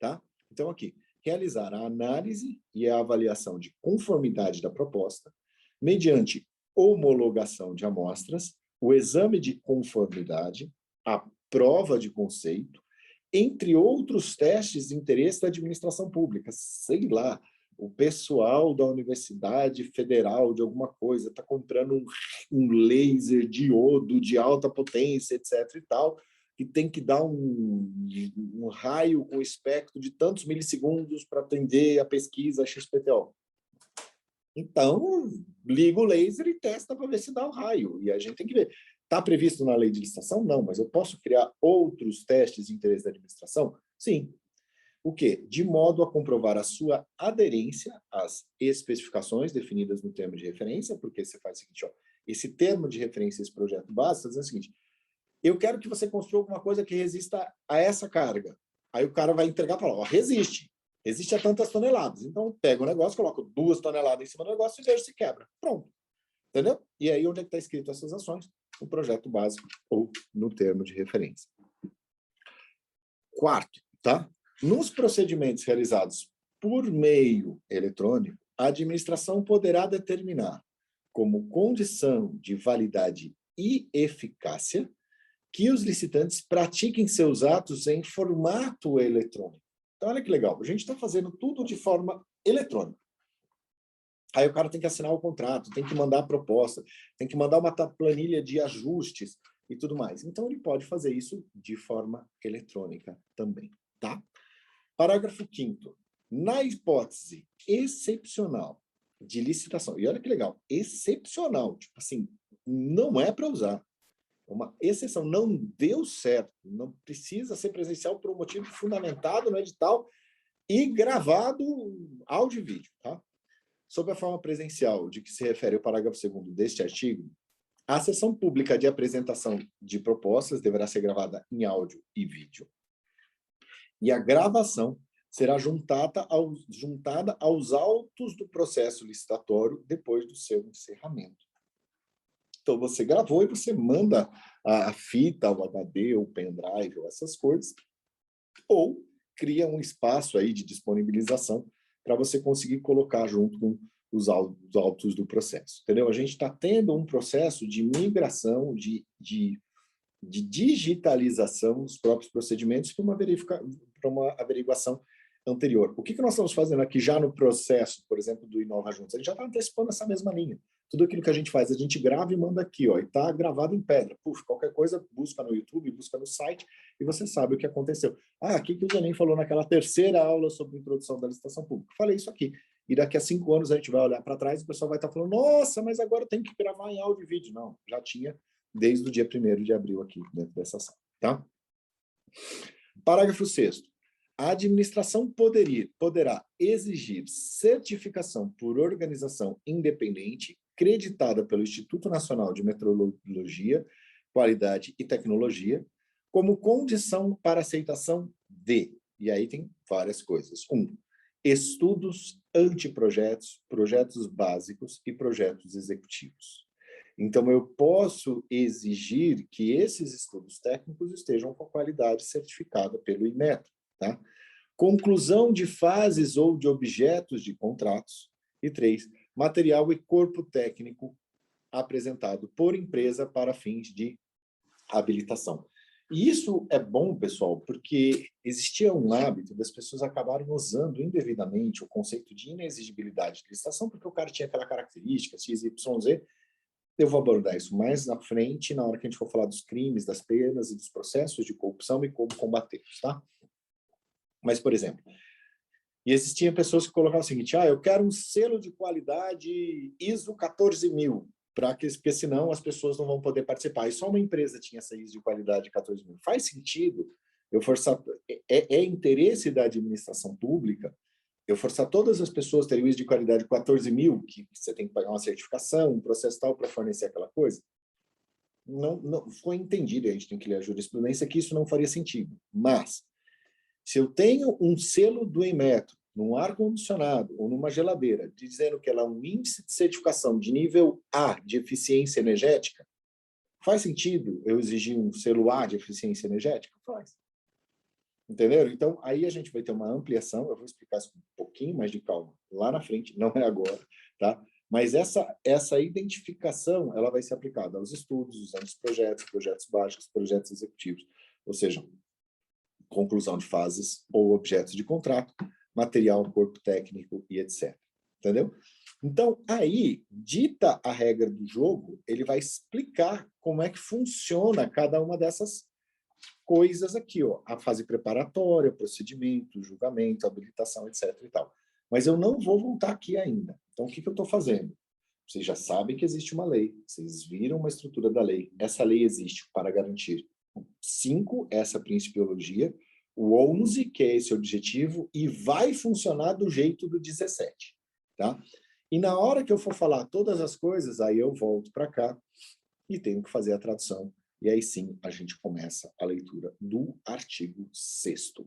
Tá? Então, aqui, realizar a análise e a avaliação de conformidade da proposta, mediante homologação de amostras, o exame de conformidade, a prova de conceito, entre outros testes de interesse da administração pública. Sei lá, o pessoal da Universidade Federal de alguma coisa está comprando um laser diodo de alta potência, etc. e tal, que tem que dar um raio com espectro de tantos milissegundos para atender a pesquisa XPTO. Então, liga o laser e testa para ver se dá o raio. E a gente tem que ver. Está previsto na lei de licitação? Não, mas eu posso criar outros testes de interesse da administração? Sim. O quê? De modo a comprovar a sua aderência às especificações definidas no termo de referência, porque você faz o seguinte, ó, esse termo de referência, esse projeto básico, está dizendo o seguinte, eu quero que você construa alguma coisa que resista a essa carga. Aí o cara vai entregar e fala, ó, resiste a tantas toneladas. Então, pega o negócio, coloca 2 toneladas em cima do negócio e veja se quebra. Pronto. Entendeu? E aí, onde é que está escrito essas ações? No projeto básico ou no termo de referência. Quarto, tá? Nos procedimentos realizados por meio eletrônico, a administração poderá determinar como condição de validade e eficácia que os licitantes pratiquem seus atos em formato eletrônico. Então, olha que legal, a gente está fazendo tudo de forma eletrônica. Aí o cara tem que assinar o contrato, tem que mandar a proposta, tem que mandar uma planilha de ajustes e tudo mais. Então, ele pode fazer isso de forma eletrônica também, tá? Parágrafo 5º. Na hipótese excepcional de licitação, e olha que legal, excepcional, tipo assim, não é para usar. Uma exceção, não deu certo, não precisa ser presencial por um motivo fundamentado no edital e gravado áudio e vídeo, tá? Sob a forma presencial de que se refere o parágrafo 2º deste artigo, a sessão pública de apresentação de propostas deverá ser gravada em áudio e vídeo. E a gravação será juntada aos autos do processo licitatório depois do seu encerramento. Então, você gravou e você manda a fita, o HD, o pendrive, ou essas coisas, ou cria um espaço aí de disponibilização para você conseguir colocar junto com os autos do processo. Entendeu? A gente está tendo um processo de migração, de digitalização dos próprios procedimentos para uma averiguação anterior. O que nós estamos fazendo aqui já no processo, por exemplo, do Inova Juntos? A gente já está antecipando essa mesma linha. Tudo aquilo que a gente faz, a gente grava e manda aqui, ó, e está gravado em pedra. Puxa, qualquer coisa, busca no YouTube, busca no site, e você sabe o que aconteceu. Ah, o que o Zanin falou naquela terceira aula sobre introdução da licitação pública? Falei isso aqui. E daqui a 5 anos a gente vai olhar para trás e o pessoal vai estar falando, nossa, mas agora eu tenho que gravar em áudio e vídeo. Não, já tinha desde o dia 1º de abril aqui dentro dessa sala, tá? Parágrafo 6º. A administração poderá exigir certificação por organização independente, creditada pelo Instituto Nacional de Metrologia, Qualidade e Tecnologia, como condição para aceitação de, e aí tem várias coisas. 1. Estudos anteprojetos, projetos básicos e projetos executivos. Então, eu posso exigir que esses estudos técnicos estejam com a qualidade certificada pelo Inmetro. Tá? Conclusão de fases ou de objetos de contratos. E 3, material e corpo técnico apresentado por empresa para fins de habilitação. E isso é bom, pessoal, porque existia um hábito das pessoas acabarem usando indevidamente o conceito de inexigibilidade de licitação, porque o cara tinha aquela característica, X, Y, Z. Eu vou abordar isso mais na frente, na hora que a gente for falar dos crimes, das penas e dos processos de corrupção e como combatê-los, tá? Mas, por exemplo, e existiam pessoas que colocavam o seguinte, eu quero um selo de qualidade ISO 14000, porque senão as pessoas não vão poder participar. E só uma empresa tinha essa ISO de qualidade 14000. Faz sentido eu forçar... É interesse da administração pública eu forçar todas as pessoas a terem o ISO de qualidade 14000, que você tem que pagar uma certificação, um processo tal para fornecer aquela coisa? Não foi entendido, a gente tem que ler a jurisprudência, que isso não faria sentido. Mas, se eu tenho um selo do Inmetro, num ar-condicionado ou numa geladeira, dizendo que ela é um índice de certificação de nível A de eficiência energética, faz sentido eu exigir um selo A de eficiência energética? Faz. Entenderam? Então, aí a gente vai ter uma ampliação, eu vou explicar isso com um pouquinho mais de calma lá na frente, não é agora, tá? Mas essa identificação, ela vai ser aplicada aos estudos, os anteprojetos, projetos básicos, projetos executivos, ou seja, conclusão de fases ou objetos de contrato, material, corpo técnico e etc. Entendeu? Então, aí, dita a regra do jogo, ele vai explicar como é que funciona cada uma dessas coisas aqui, ó, a fase preparatória, procedimento, julgamento, habilitação, etc. e tal. Mas eu não vou voltar aqui ainda. Então, o que eu estou fazendo? Vocês já sabem que existe uma lei, vocês viram uma estrutura da lei. Essa lei existe para garantir 5, essa principiologia, o 11, que é esse objetivo, e vai funcionar do jeito do 17. Tá? E na hora que eu for falar todas as coisas, aí eu volto para cá e tenho que fazer a tradução. E aí sim, a gente começa a leitura do artigo 6º.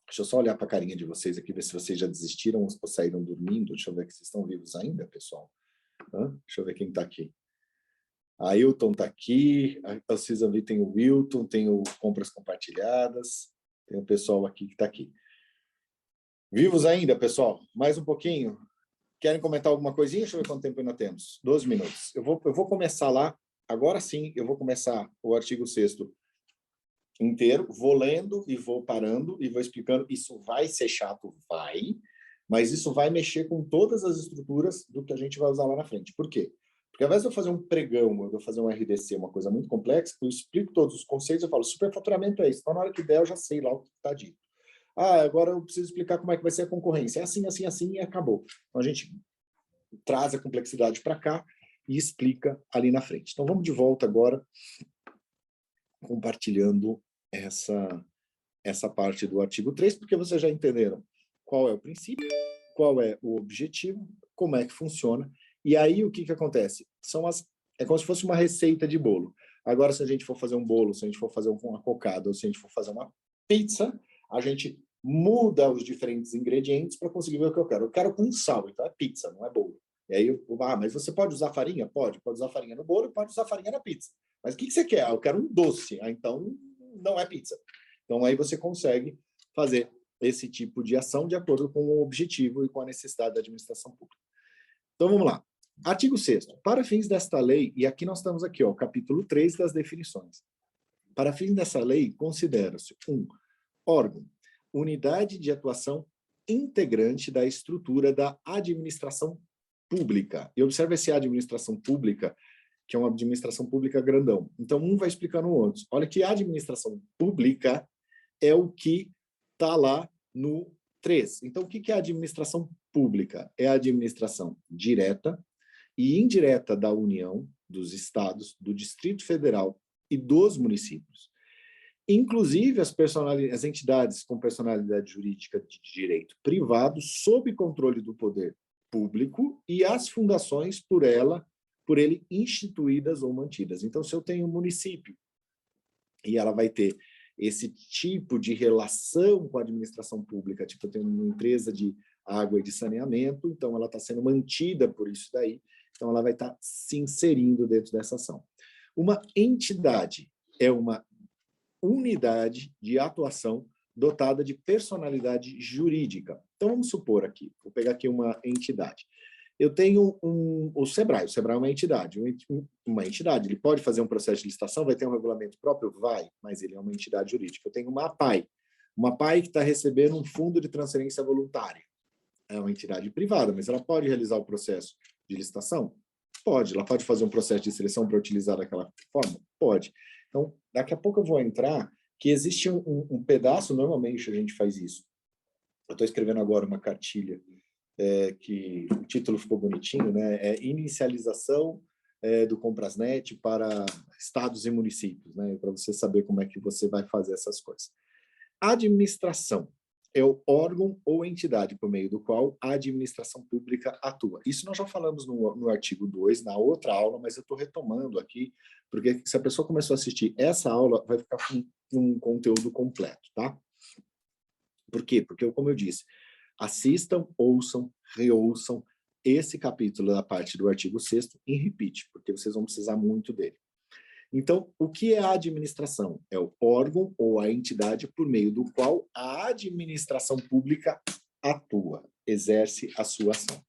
Deixa eu só olhar para a carinha de vocês aqui, ver se vocês já desistiram ou saíram dormindo. Deixa eu ver que vocês estão vivos ainda, pessoal. Deixa eu ver quem está aqui. A Ailton está aqui, vocês ali tem o Wilton, tem o Compras Compartilhadas, tem o pessoal aqui que está aqui. Vivos ainda, pessoal? Mais um pouquinho? Querem comentar alguma coisinha? Deixa eu ver quanto tempo ainda temos. 12 minutos. Eu vou começar lá, agora sim, eu vou começar o artigo 6º inteiro, vou lendo e vou parando e vou explicando. Isso vai ser chato? Vai, mas isso vai mexer com todas as estruturas do que a gente vai usar lá na frente. Por quê? Porque ao invés de eu fazer um pregão, eu vou fazer um RDC, uma coisa muito complexa, eu explico todos os conceitos, eu falo, superfaturamento é isso. Então, na hora que der, eu já sei lá o que está dito. Agora eu preciso explicar como é que vai ser a concorrência. É assim, assim, assim, e acabou. Então, a gente traz a complexidade para cá e explica ali na frente. Então, vamos de volta agora, compartilhando essa parte do artigo 3, porque vocês já entenderam qual é o princípio, qual é o objetivo, como é que funciona. E aí, o que acontece? É como se fosse uma receita de bolo. Agora, se a gente for fazer um bolo, se a gente for fazer uma cocada, ou se a gente for fazer uma pizza, a gente muda os diferentes ingredientes para conseguir ver o que eu quero. Eu quero com sal, então é pizza, não é bolo. E aí, mas você pode usar farinha? Pode usar farinha no bolo, pode usar farinha na pizza. Mas o que você quer? Eu quero um doce. Então, não é pizza. Então, aí você consegue fazer esse tipo de ação de acordo com o objetivo e com a necessidade da administração pública. Então, vamos lá. Artigo 6º. Para fins desta lei, e aqui nós estamos aqui, ó, capítulo 3 das definições. Para fins dessa lei, considera-se 1. Órgão, unidade de atuação integrante da estrutura da administração pública. E observe esse administração pública, que é uma administração pública grandão. Então, um vai explicar no outro. Olha que a administração pública é o que está lá no 3. Então, o que é a administração pública? É a administração direta e indireta da União, dos estados, do Distrito Federal e dos municípios. Inclusive as entidades com personalidade jurídica de direito privado, sob controle do poder público, e as fundações por ele instituídas ou mantidas. Então, se eu tenho um município e ela vai ter esse tipo de relação com a administração pública, tipo, eu tenho uma empresa de água e de saneamento, então ela está sendo mantida por isso daí, então ela vai estar se inserindo dentro dessa ação. Uma entidade é uma unidade de atuação dotada de personalidade jurídica. Então, vamos supor aqui, vou pegar aqui uma entidade. Eu tenho o SEBRAE é uma entidade. Ele pode fazer um processo de licitação, vai ter um regulamento próprio? Vai, mas ele é uma entidade jurídica. Eu tenho uma APAI que está recebendo um fundo de transferência voluntária. É uma entidade privada, mas ela pode realizar o processo de licitação? Pode. Ela pode fazer um processo de seleção para utilizar daquela forma? Pode. Então, daqui a pouco eu vou entrar que existe um pedaço, normalmente a gente faz isso. Eu estou escrevendo agora uma cartilha que o título ficou bonitinho, né? É Inicialização do Comprasnet para estados e municípios, né? Para você saber como é que você vai fazer essas coisas. A administração é o órgão ou entidade por meio do qual a administração pública atua. Isso nós já falamos no artigo 2, na outra aula, mas eu estou retomando aqui, porque se a pessoa começou a assistir essa aula, vai ficar com um conteúdo completo, tá? Por quê? Porque, como eu disse, assistam, ouçam, reouçam esse capítulo da parte do artigo 6º em repeat, porque vocês vão precisar muito dele. Então, o que é a administração? É o órgão ou a entidade por meio do qual a administração pública atua, exerce a sua ação.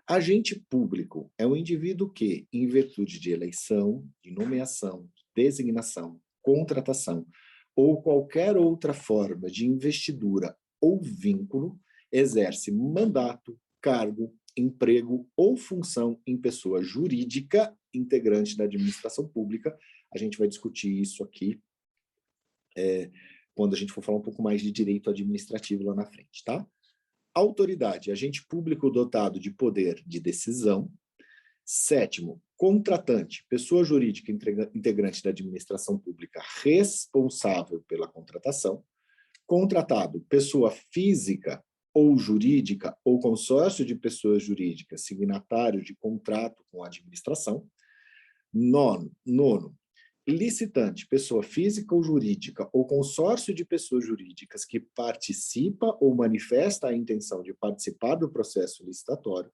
Agente público é um indivíduo que, em virtude de eleição, de nomeação, designação, contratação ou qualquer outra forma de investidura ou vínculo, exerce mandato, cargo, emprego ou função em pessoa jurídica integrante da administração pública. A gente vai discutir isso aqui quando a gente for falar um pouco mais de direito administrativo lá na frente, tá? Autoridade, agente público dotado de poder de decisão. 7º, contratante, pessoa jurídica integrante da administração pública responsável pela contratação. Contratado, pessoa física ou jurídica ou consórcio de pessoas jurídicas, signatário de contrato com a administração. Nono, licitante, pessoa física ou jurídica ou consórcio de pessoas jurídicas que participa ou manifesta a intenção de participar do processo licitatório,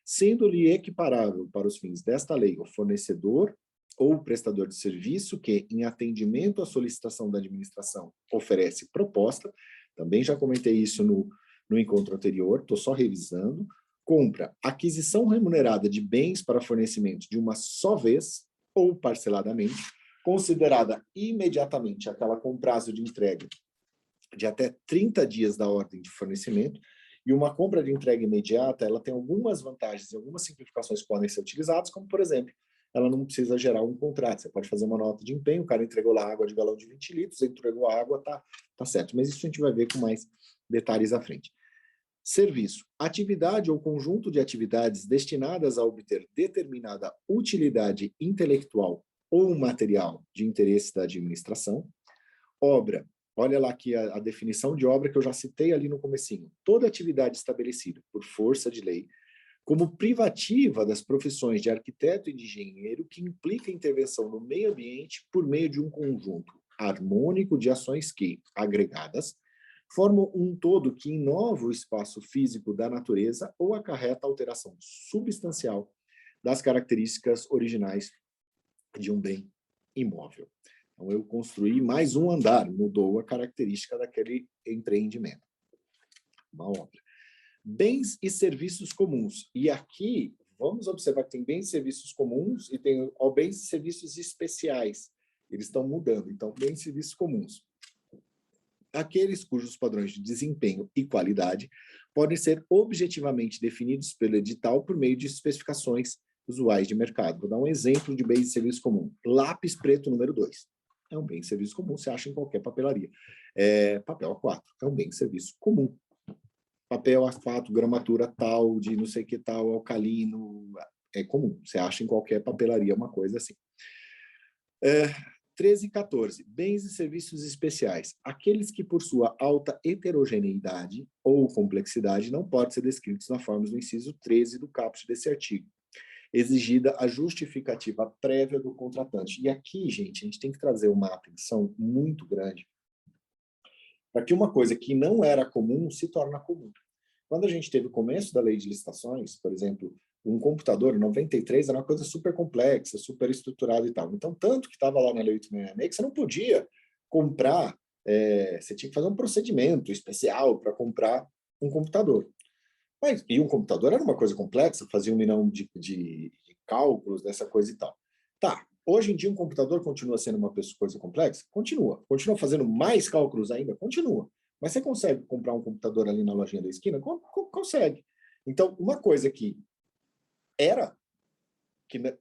sendo-lhe equiparável para os fins desta lei o fornecedor ou prestador de serviço que, em atendimento à solicitação da administração, oferece proposta. Também já comentei isso no encontro anterior, estou só revisando. Compra, aquisição remunerada de bens para fornecimento de uma só vez ou parceladamente, considerada imediatamente aquela com prazo de entrega de até 30 dias da ordem de fornecimento. E uma compra de entrega imediata, ela tem algumas vantagens e algumas simplificações que podem ser utilizadas, como, por exemplo, ela não precisa gerar um contrato. Você pode fazer uma nota de empenho, o cara entregou lá água de galão de 20 litros, entregou a água, tá certo. Mas isso a gente vai ver com mais detalhes à frente. Serviço. Atividade ou conjunto de atividades destinadas a obter determinada utilidade intelectual ou material de interesse da administração. Obra. Olha lá aqui a definição de obra que eu já citei ali no comecinho. Toda atividade estabelecida por força de lei como privativa das profissões de arquiteto e de engenheiro que implica intervenção no meio ambiente por meio de um conjunto harmônico de ações que, agregadas, formam um todo que inova o espaço físico da natureza ou acarreta alteração substancial das características originais de um bem imóvel. Então, eu construí mais um andar, mudou a característica daquele empreendimento. Uma obra. Bens e serviços comuns. E aqui, vamos observar que tem bens e serviços comuns e tem bens e serviços especiais. Eles estão mudando. Então, bens e serviços comuns. aqueles cujos padrões de desempenho e qualidade podem ser objetivamente definidos pelo edital por meio de especificações usuais de mercado. Vou dar um exemplo de bem de serviço comum. Lápis preto número 2. É um bem de serviço comum, você acha em qualquer papelaria. Papel A4 é um bem de serviço comum. Papel A4, gramatura tal, de não sei que tal, alcalino, é comum. Você acha em qualquer papelaria uma coisa assim. 13 e 14. Bens e serviços especiais. Aqueles que, por sua alta heterogeneidade ou complexidade, não podem ser descritos na forma do inciso 13 do caput desse artigo, exigida a justificativa prévia do contratante. E aqui, gente, a gente tem que trazer uma atenção muito grande para que uma coisa que não era comum se torne comum. Quando a gente teve o começo da lei de licitações, por exemplo, um computador, em 93, era uma coisa super complexa, super estruturada e tal. Então, tanto que estava lá na lei 866, que você não podia comprar, você tinha que fazer um procedimento especial para comprar um computador. E um computador era uma coisa complexa, fazia 1 milhão de cálculos, dessa coisa e tal. Tá, hoje em dia um computador continua sendo uma coisa complexa? Continua. Continua fazendo mais cálculos ainda? Continua. Mas você consegue comprar um computador ali na lojinha da esquina? Consegue. Então, uma coisa que era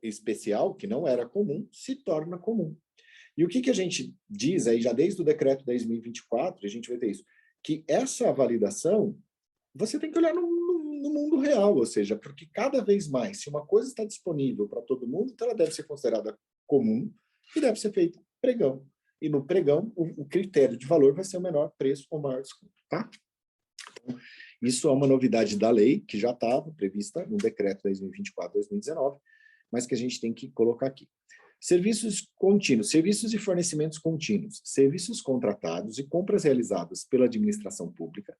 especial, que não era comum, se torna comum. E o que a gente diz aí, já desde o decreto 10.024, a gente vai ter isso, que essa validação, você tem que olhar no mundo real, ou seja, porque cada vez mais, se uma coisa está disponível para todo mundo, então ela deve ser considerada comum e deve ser feita pregão. E no pregão, o critério de valor vai ser o menor preço ou maior desconto, tá? Então, isso é uma novidade da lei, que já estava prevista no decreto 10.024/2019, mas que a gente tem que colocar aqui. Serviços contínuos, serviços e fornecimentos contínuos, serviços contratados e compras realizadas pela administração pública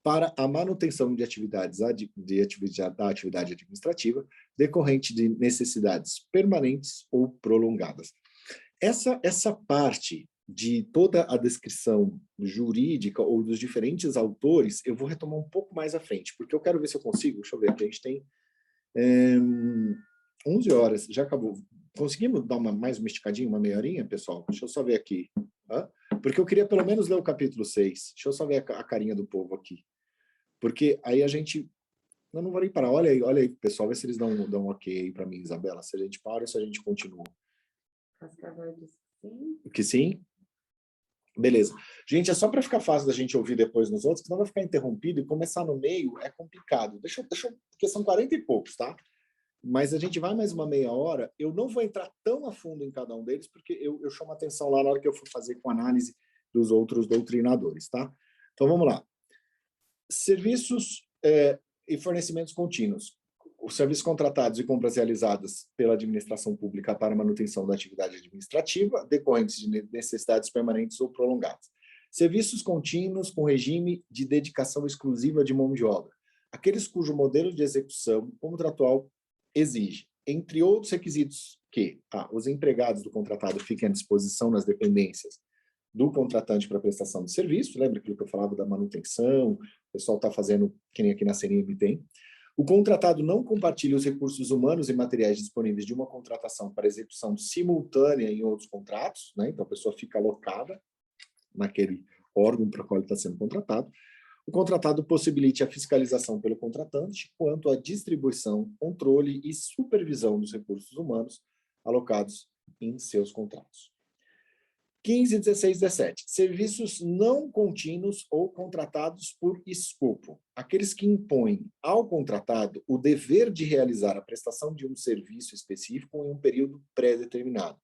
para a manutenção de atividades da atividade administrativa decorrente de necessidades permanentes ou prolongadas. Essa parte de toda a descrição jurídica ou dos diferentes autores, eu vou retomar um pouco mais à frente, porque eu quero ver se eu consigo, deixa eu ver, aqui a gente tem 11 horas, já acabou. Conseguimos dar mais uma esticadinha, uma meia horinha, pessoal? Deixa eu só ver aqui. Porque eu queria pelo menos ler o capítulo 6. Deixa eu só ver a carinha do povo aqui. Porque aí a gente... Eu não vou nem parar. Olha aí, pessoal, vê se eles dão um ok para mim, Isabela. Se a gente para ou se a gente continua. Cascavel disse sim. Que sim? Beleza. Gente, é só para ficar fácil da gente ouvir depois nos outros, que não vai ficar interrompido e começar no meio é complicado. Porque são 40 e poucos, tá? Mas a gente vai mais uma meia hora. Eu não vou entrar tão a fundo em cada um deles, porque eu chamo a atenção lá na hora que eu for fazer com análise dos outros doutrinadores, tá? Então, vamos lá. Serviços e fornecimentos contínuos. Os serviços contratados e compras realizadas pela administração pública para manutenção da atividade administrativa, decorrentes de necessidades permanentes ou prolongadas. Serviços contínuos com regime de dedicação exclusiva de mão de obra. Aqueles cujo modelo de execução contratual exige, entre outros requisitos, que os empregados do contratado fiquem à disposição nas dependências do contratante para prestação de serviço, lembra aquilo que eu falava da manutenção, o pessoal está fazendo, que nem aqui na CNM tem. O contratado não compartilha os recursos humanos e materiais disponíveis de uma contratação para execução simultânea em outros contratos, né? Então a pessoa fica alocada naquele órgão para o qual ele está sendo contratado. O contratado possibilite a fiscalização pelo contratante quanto à distribuição, controle e supervisão dos recursos humanos alocados em seus contratos. 15, 16, 17. Serviços não contínuos ou contratados por escopo. Aqueles que impõem ao contratado o dever de realizar a prestação de um serviço específico em um período pré-determinado,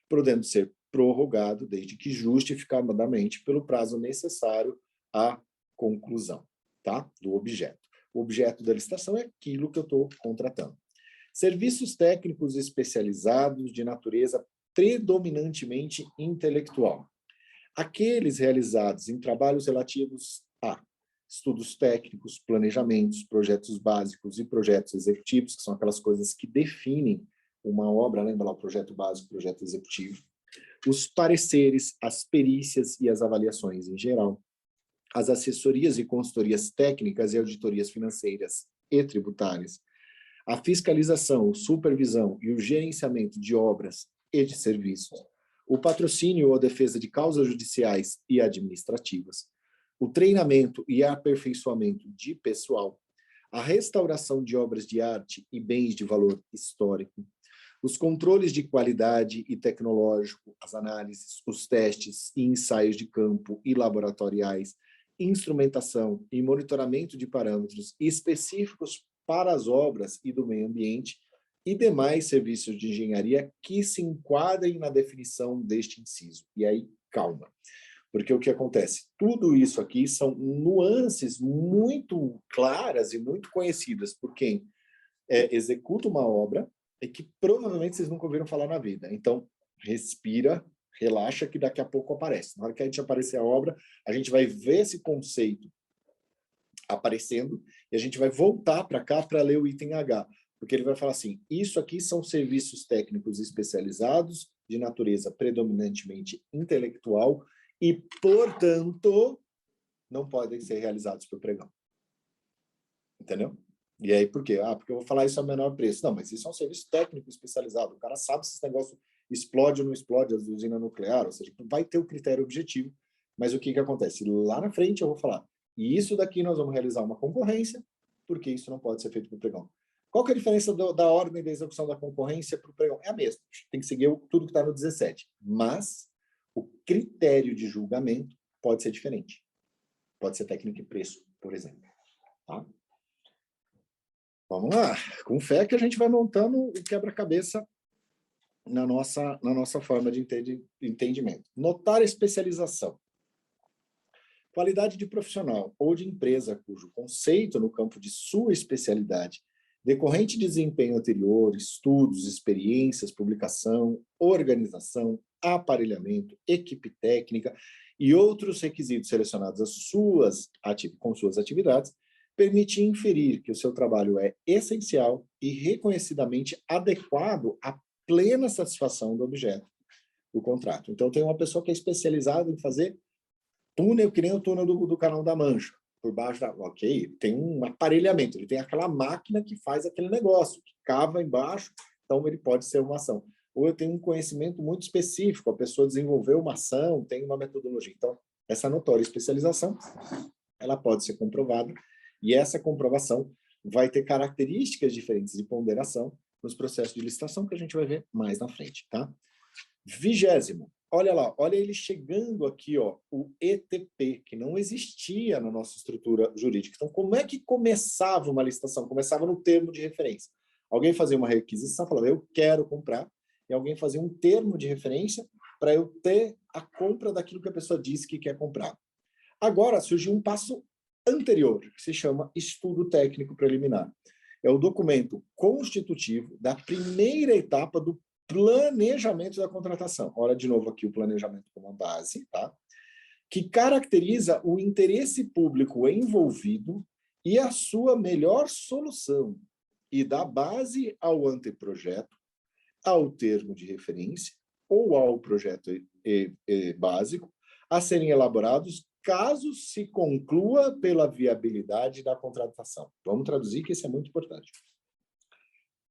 podendo ser prorrogado desde que justificadamente pelo prazo necessário à conclusão, tá? Do objeto. O objeto da licitação é aquilo que eu estou contratando. Serviços técnicos especializados de natureza predominantemente intelectual. Aqueles realizados em trabalhos relativos a estudos técnicos, planejamentos, projetos básicos e projetos executivos, que são aquelas coisas que definem uma obra, lembra lá o projeto básico, projeto executivo. Os pareceres, as perícias e as avaliações em geral. As assessorias e consultorias técnicas e auditorias financeiras e tributárias. A fiscalização, supervisão e o gerenciamento de obras e de serviços, o patrocínio ou defesa de causas judiciais e administrativas, o treinamento e aperfeiçoamento de pessoal, a restauração de obras de arte e bens de valor histórico, os controles de qualidade e tecnológico, as análises, os testes e ensaios de campo e laboratoriais, instrumentação e monitoramento de parâmetros específicos para as obras e do meio ambiente e demais serviços de engenharia que se enquadrem na definição deste inciso. E aí, calma. Porque o que acontece? Tudo isso aqui são nuances muito claras e muito conhecidas por quem executa uma obra e que provavelmente vocês nunca ouviram falar na vida. Então, respira, relaxa, que daqui a pouco aparece. Na hora que a gente aparecer a obra, a gente vai ver esse conceito aparecendo e a gente vai voltar para cá para ler o item H, porque ele vai falar assim, isso aqui são serviços técnicos especializados, de natureza predominantemente intelectual e, portanto, não podem ser realizados por pregão. Entendeu? E aí, por quê? Porque eu vou falar isso a menor preço. Não, mas isso é um serviço técnico especializado. O cara sabe se esse negócio explode ou não explode, a usina nuclear, ou seja, vai ter o critério objetivo. Mas o que acontece? Lá na frente eu vou falar, e isso daqui nós vamos realizar uma concorrência, porque isso não pode ser feito por pregão. Qual que é a diferença da ordem da execução da concorrência para o pregão? É a mesma. Tem que seguir tudo que está no 17. Mas o critério de julgamento pode ser diferente. Pode ser técnica e preço, por exemplo. Tá? Vamos lá, com fé que a gente vai montando o quebra-cabeça na nossa forma de entendimento. Notar especialização. Qualidade de profissional ou de empresa cujo conceito no campo de sua especialidade, decorrente de desempenho anterior, estudos, experiências, publicação, organização, aparelhamento, equipe técnica e outros requisitos relacionados com suas atividades, permite inferir que o seu trabalho é essencial e reconhecidamente adequado à plena satisfação do objeto do contrato. Então, tem uma pessoa que é especializada em fazer túnel, que nem o túnel do Canal da Mancha, por baixo da... Ok, tem um aparelhamento, ele tem aquela máquina que faz aquele negócio, que cava embaixo, então ele pode ser uma ação. Ou eu tenho um conhecimento muito específico, a pessoa desenvolveu uma ação, tem uma metodologia. Então, essa notória especialização, ela pode ser comprovada, e essa comprovação vai ter características diferentes de ponderação nos processos de licitação, que a gente vai ver mais na frente, tá? 20º, olha lá, olha ele chegando aqui, ó, o ETP, que não existia na nossa estrutura jurídica. Então, como é que começava uma licitação? Começava no termo de referência. Alguém fazia uma requisição, falava, eu quero comprar, e alguém fazia um termo de referência para eu ter a compra daquilo que a pessoa disse que quer comprar. Agora, surgiu um passo anterior, que se chama estudo técnico preliminar. É o documento constitutivo da primeira etapa do planejamento da contratação. Olha de novo aqui o planejamento como base, tá? Que caracteriza o interesse público envolvido e a sua melhor solução, e dá base ao anteprojeto, ao termo de referência ou ao projeto básico a serem elaborados caso se conclua pela viabilidade da contratação. Vamos traduzir, que isso é muito importante.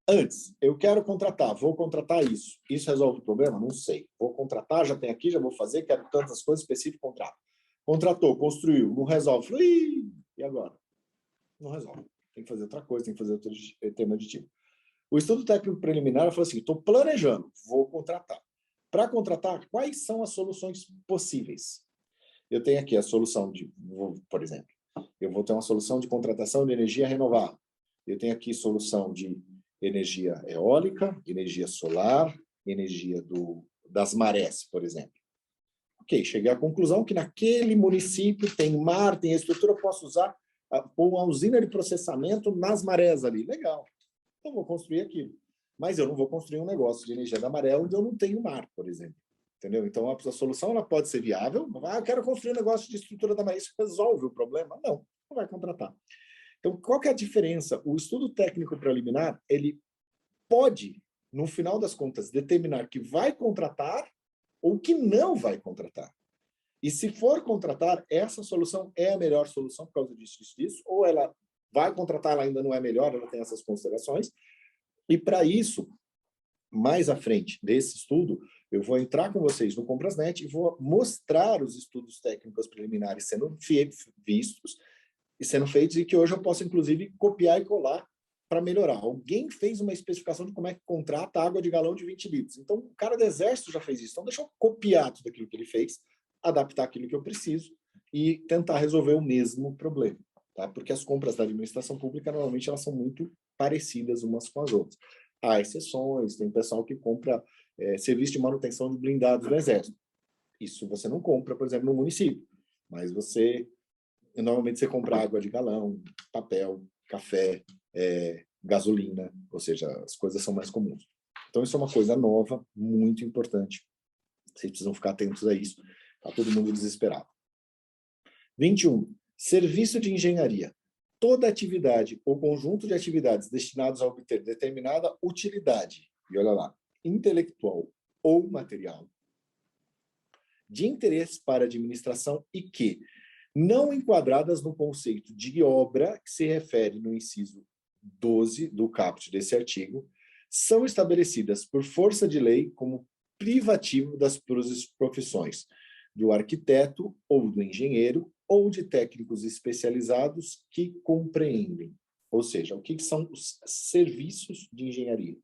Antes, eu quero contratar, vou contratar isso. Isso resolve o problema? Não sei. Vou contratar, já tem aqui, já vou fazer, quero tantas coisas específicas, contrato. Contratou, construiu, não resolve. Falei, e agora? Não resolve. Tem que fazer outra coisa, tem que fazer outro tema aditivo. O estudo técnico preliminar falou assim, estou planejando, vou contratar. Para contratar, quais são as soluções possíveis? Eu tenho aqui a solução de, por exemplo, eu vou ter uma solução de contratação de energia renovável. Eu tenho aqui solução de energia eólica, energia solar, energia das marés, por exemplo. Ok, cheguei à conclusão que naquele município tem mar, tem estrutura, eu posso usar uma usina de processamento nas marés ali. Legal. Eu vou construir aquilo. Mas eu não vou construir um negócio de energia da maré onde eu não tenho mar, por exemplo. Entendeu? Então, a solução ela pode ser viável. Eu quero construir um negócio de estrutura da maré. Isso resolve o problema? Não vai contratar. Então, qual que é a diferença? O estudo técnico preliminar, ele pode, no final das contas, determinar que vai contratar ou que não vai contratar. E se for contratar, essa solução é a melhor solução por causa disso, ou ela vai contratar, ela ainda não é melhor, ela tem essas considerações. E para isso, mais à frente desse estudo, eu vou entrar com vocês no Comprasnet e vou mostrar os estudos técnicos preliminares sendo vistos e sendo feitos, e que hoje eu posso, inclusive, copiar e colar para melhorar. Alguém fez uma especificação de como é que contrata água de galão de 20 litros. Então, o cara do Exército já fez isso. Então, deixa eu copiar tudo aquilo que ele fez, adaptar aquilo que eu preciso e tentar resolver o mesmo problema. Tá? Porque as compras da administração pública, normalmente, elas são muito parecidas umas com as outras. Há exceções, tem pessoal que compra serviço de manutenção de blindados do Exército. Isso você não compra, por exemplo, no município. Mas normalmente você compra água de galão, papel, café, gasolina, ou seja, as coisas são mais comuns. Então, isso é uma coisa nova, muito importante. Vocês precisam ficar atentos a isso. Está todo mundo desesperado. 21. Serviço de engenharia. Toda atividade ou conjunto de atividades destinados a obter determinada utilidade, e olha lá, intelectual ou material, de interesse para a administração e que, não enquadradas no conceito de obra que se refere no inciso 12 do caput desse artigo, são estabelecidas por força de lei como privativo das profissões do arquiteto ou do engenheiro ou de técnicos especializados que compreendem. Ou seja, o que são os serviços de engenharia?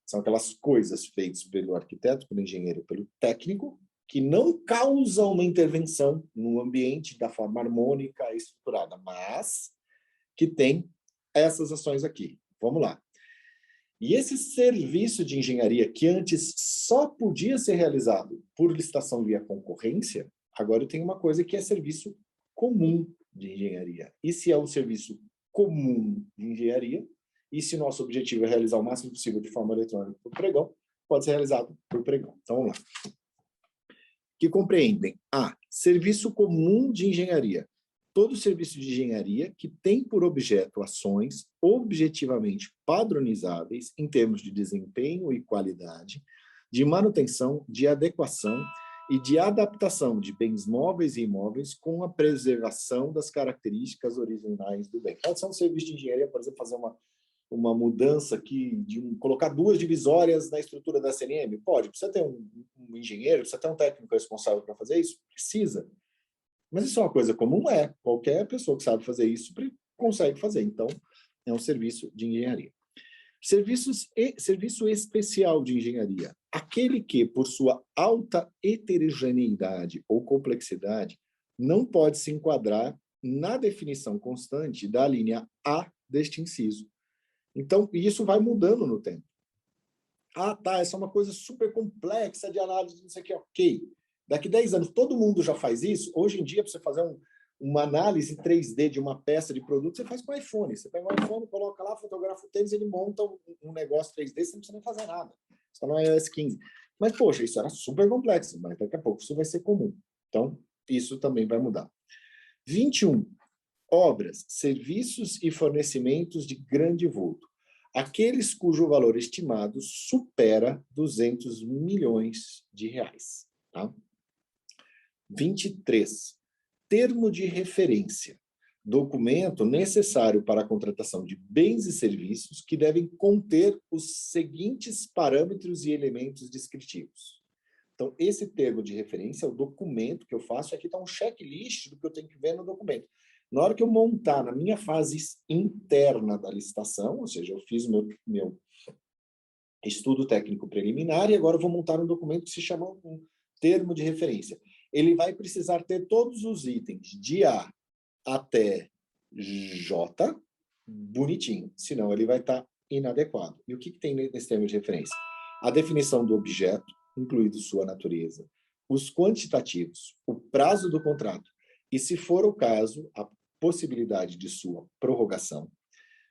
São aquelas coisas feitas pelo arquiteto, pelo engenheiro, pelo técnico, que não causam uma intervenção no ambiente da forma harmônica e estruturada, mas que tem essas ações aqui. Vamos lá. E esse serviço de engenharia, que antes só podia ser realizado por licitação via concorrência, agora tem uma coisa que é serviço comum de engenharia. E se é um serviço comum de engenharia, e se nosso objetivo é realizar o máximo possível de forma eletrônica por pregão, pode ser realizado por pregão. Então, vamos lá. Que compreendem a serviço comum de engenharia. Todo serviço de engenharia que tem por objeto ações objetivamente padronizáveis em termos de desempenho e qualidade, de manutenção, de adequação e de adaptação de bens móveis e imóveis com a preservação das características originais do bem. Pode ser um serviço de engenharia, por exemplo, fazer uma mudança aqui, colocar 2 divisórias na estrutura da CNM? Pode. Precisa ter um engenheiro, precisa ter um técnico responsável para fazer isso? Precisa. Mas isso é uma coisa comum? Qualquer pessoa que sabe fazer isso consegue fazer. Então, é um serviço de engenharia. Serviço especial de engenharia. Aquele que, por sua alta heterogeneidade ou complexidade, não pode se enquadrar na definição constante da linha A deste inciso. Então, isso vai mudando no tempo. Tá, essa é uma coisa super complexa de análise, não sei o que, ok. Daqui 10 anos, todo mundo já faz isso. Hoje em dia, para você fazer uma análise 3D de uma peça de produto, você faz com o iPhone. Você pega o iPhone, coloca lá, fotografa o tênis, ele monta um negócio 3D, você não precisa nem fazer nada. Só no iOS 15. Mas, poxa, isso era super complexo, mas daqui a pouco isso vai ser comum. Então, isso também vai mudar. 21. Obras, serviços e fornecimentos de grande vulto. Aqueles cujo valor estimado supera 200 milhões de reais. Tá? 23. Termo de referência. Documento necessário para a contratação de bens e serviços que devem conter os seguintes parâmetros e elementos descritivos. Então, esse termo de referência é o documento que eu faço. Aqui está um checklist do que eu tenho que ver no documento. Na hora que eu montar na minha fase interna da licitação, ou seja, eu fiz o meu estudo técnico preliminar e agora eu vou montar um documento que se chama um termo de referência. Ele vai precisar ter todos os itens de A até J bonitinho, senão ele vai estar inadequado. E o que tem nesse termo de referência? A definição do objeto, incluído sua natureza, os quantitativos, o prazo do contrato e, se for o caso, a possibilidade de sua prorrogação.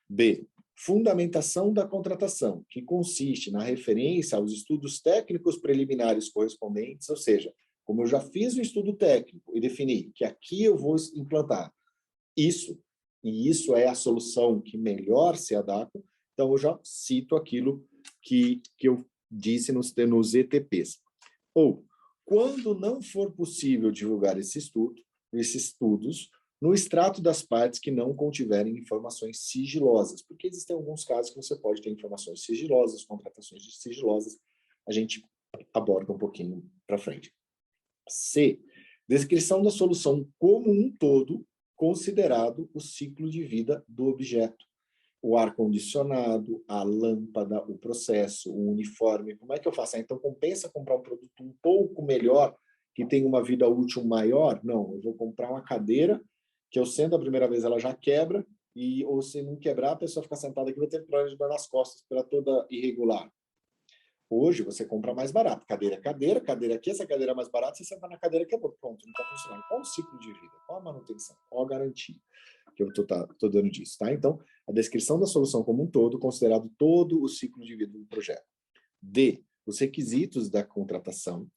B. Fundamentação da contratação, que consiste na referência aos estudos técnicos preliminares correspondentes, ou seja, como eu já fiz o estudo técnico e defini que aqui eu vou implantar isso, e isso é a solução que melhor se adequa, então eu já cito aquilo que eu disse nos ETPs. Ou, quando não for possível divulgar esses estudos, no extrato das partes que não contiverem informações sigilosas, porque existem alguns casos que você pode ter informações sigilosas, contratações sigilosas, a gente aborda um pouquinho para frente. C. Descrição da solução como um todo, considerado o ciclo de vida do objeto. O ar-condicionado, a lâmpada, o processo, o uniforme. Como é que eu faço? Então, compensa comprar um produto um pouco melhor, que tem uma vida útil maior? Não, eu vou comprar uma cadeira, que eu sendo a primeira vez ela já quebra, ou se não quebrar, a pessoa fica sentada aqui vai ter problema de dor nas costas, pela toda irregular. Hoje, você compra mais barato. Cadeira, cadeira aqui, essa cadeira é mais barata, você senta na cadeira que é pronto, não está funcionando. Qual o ciclo de vida? Qual a manutenção? Qual a garantia que eu estou dando disso? Tá? Então, a descrição da solução como um todo, considerado todo o ciclo de vida do projeto. D, os requisitos da contratação.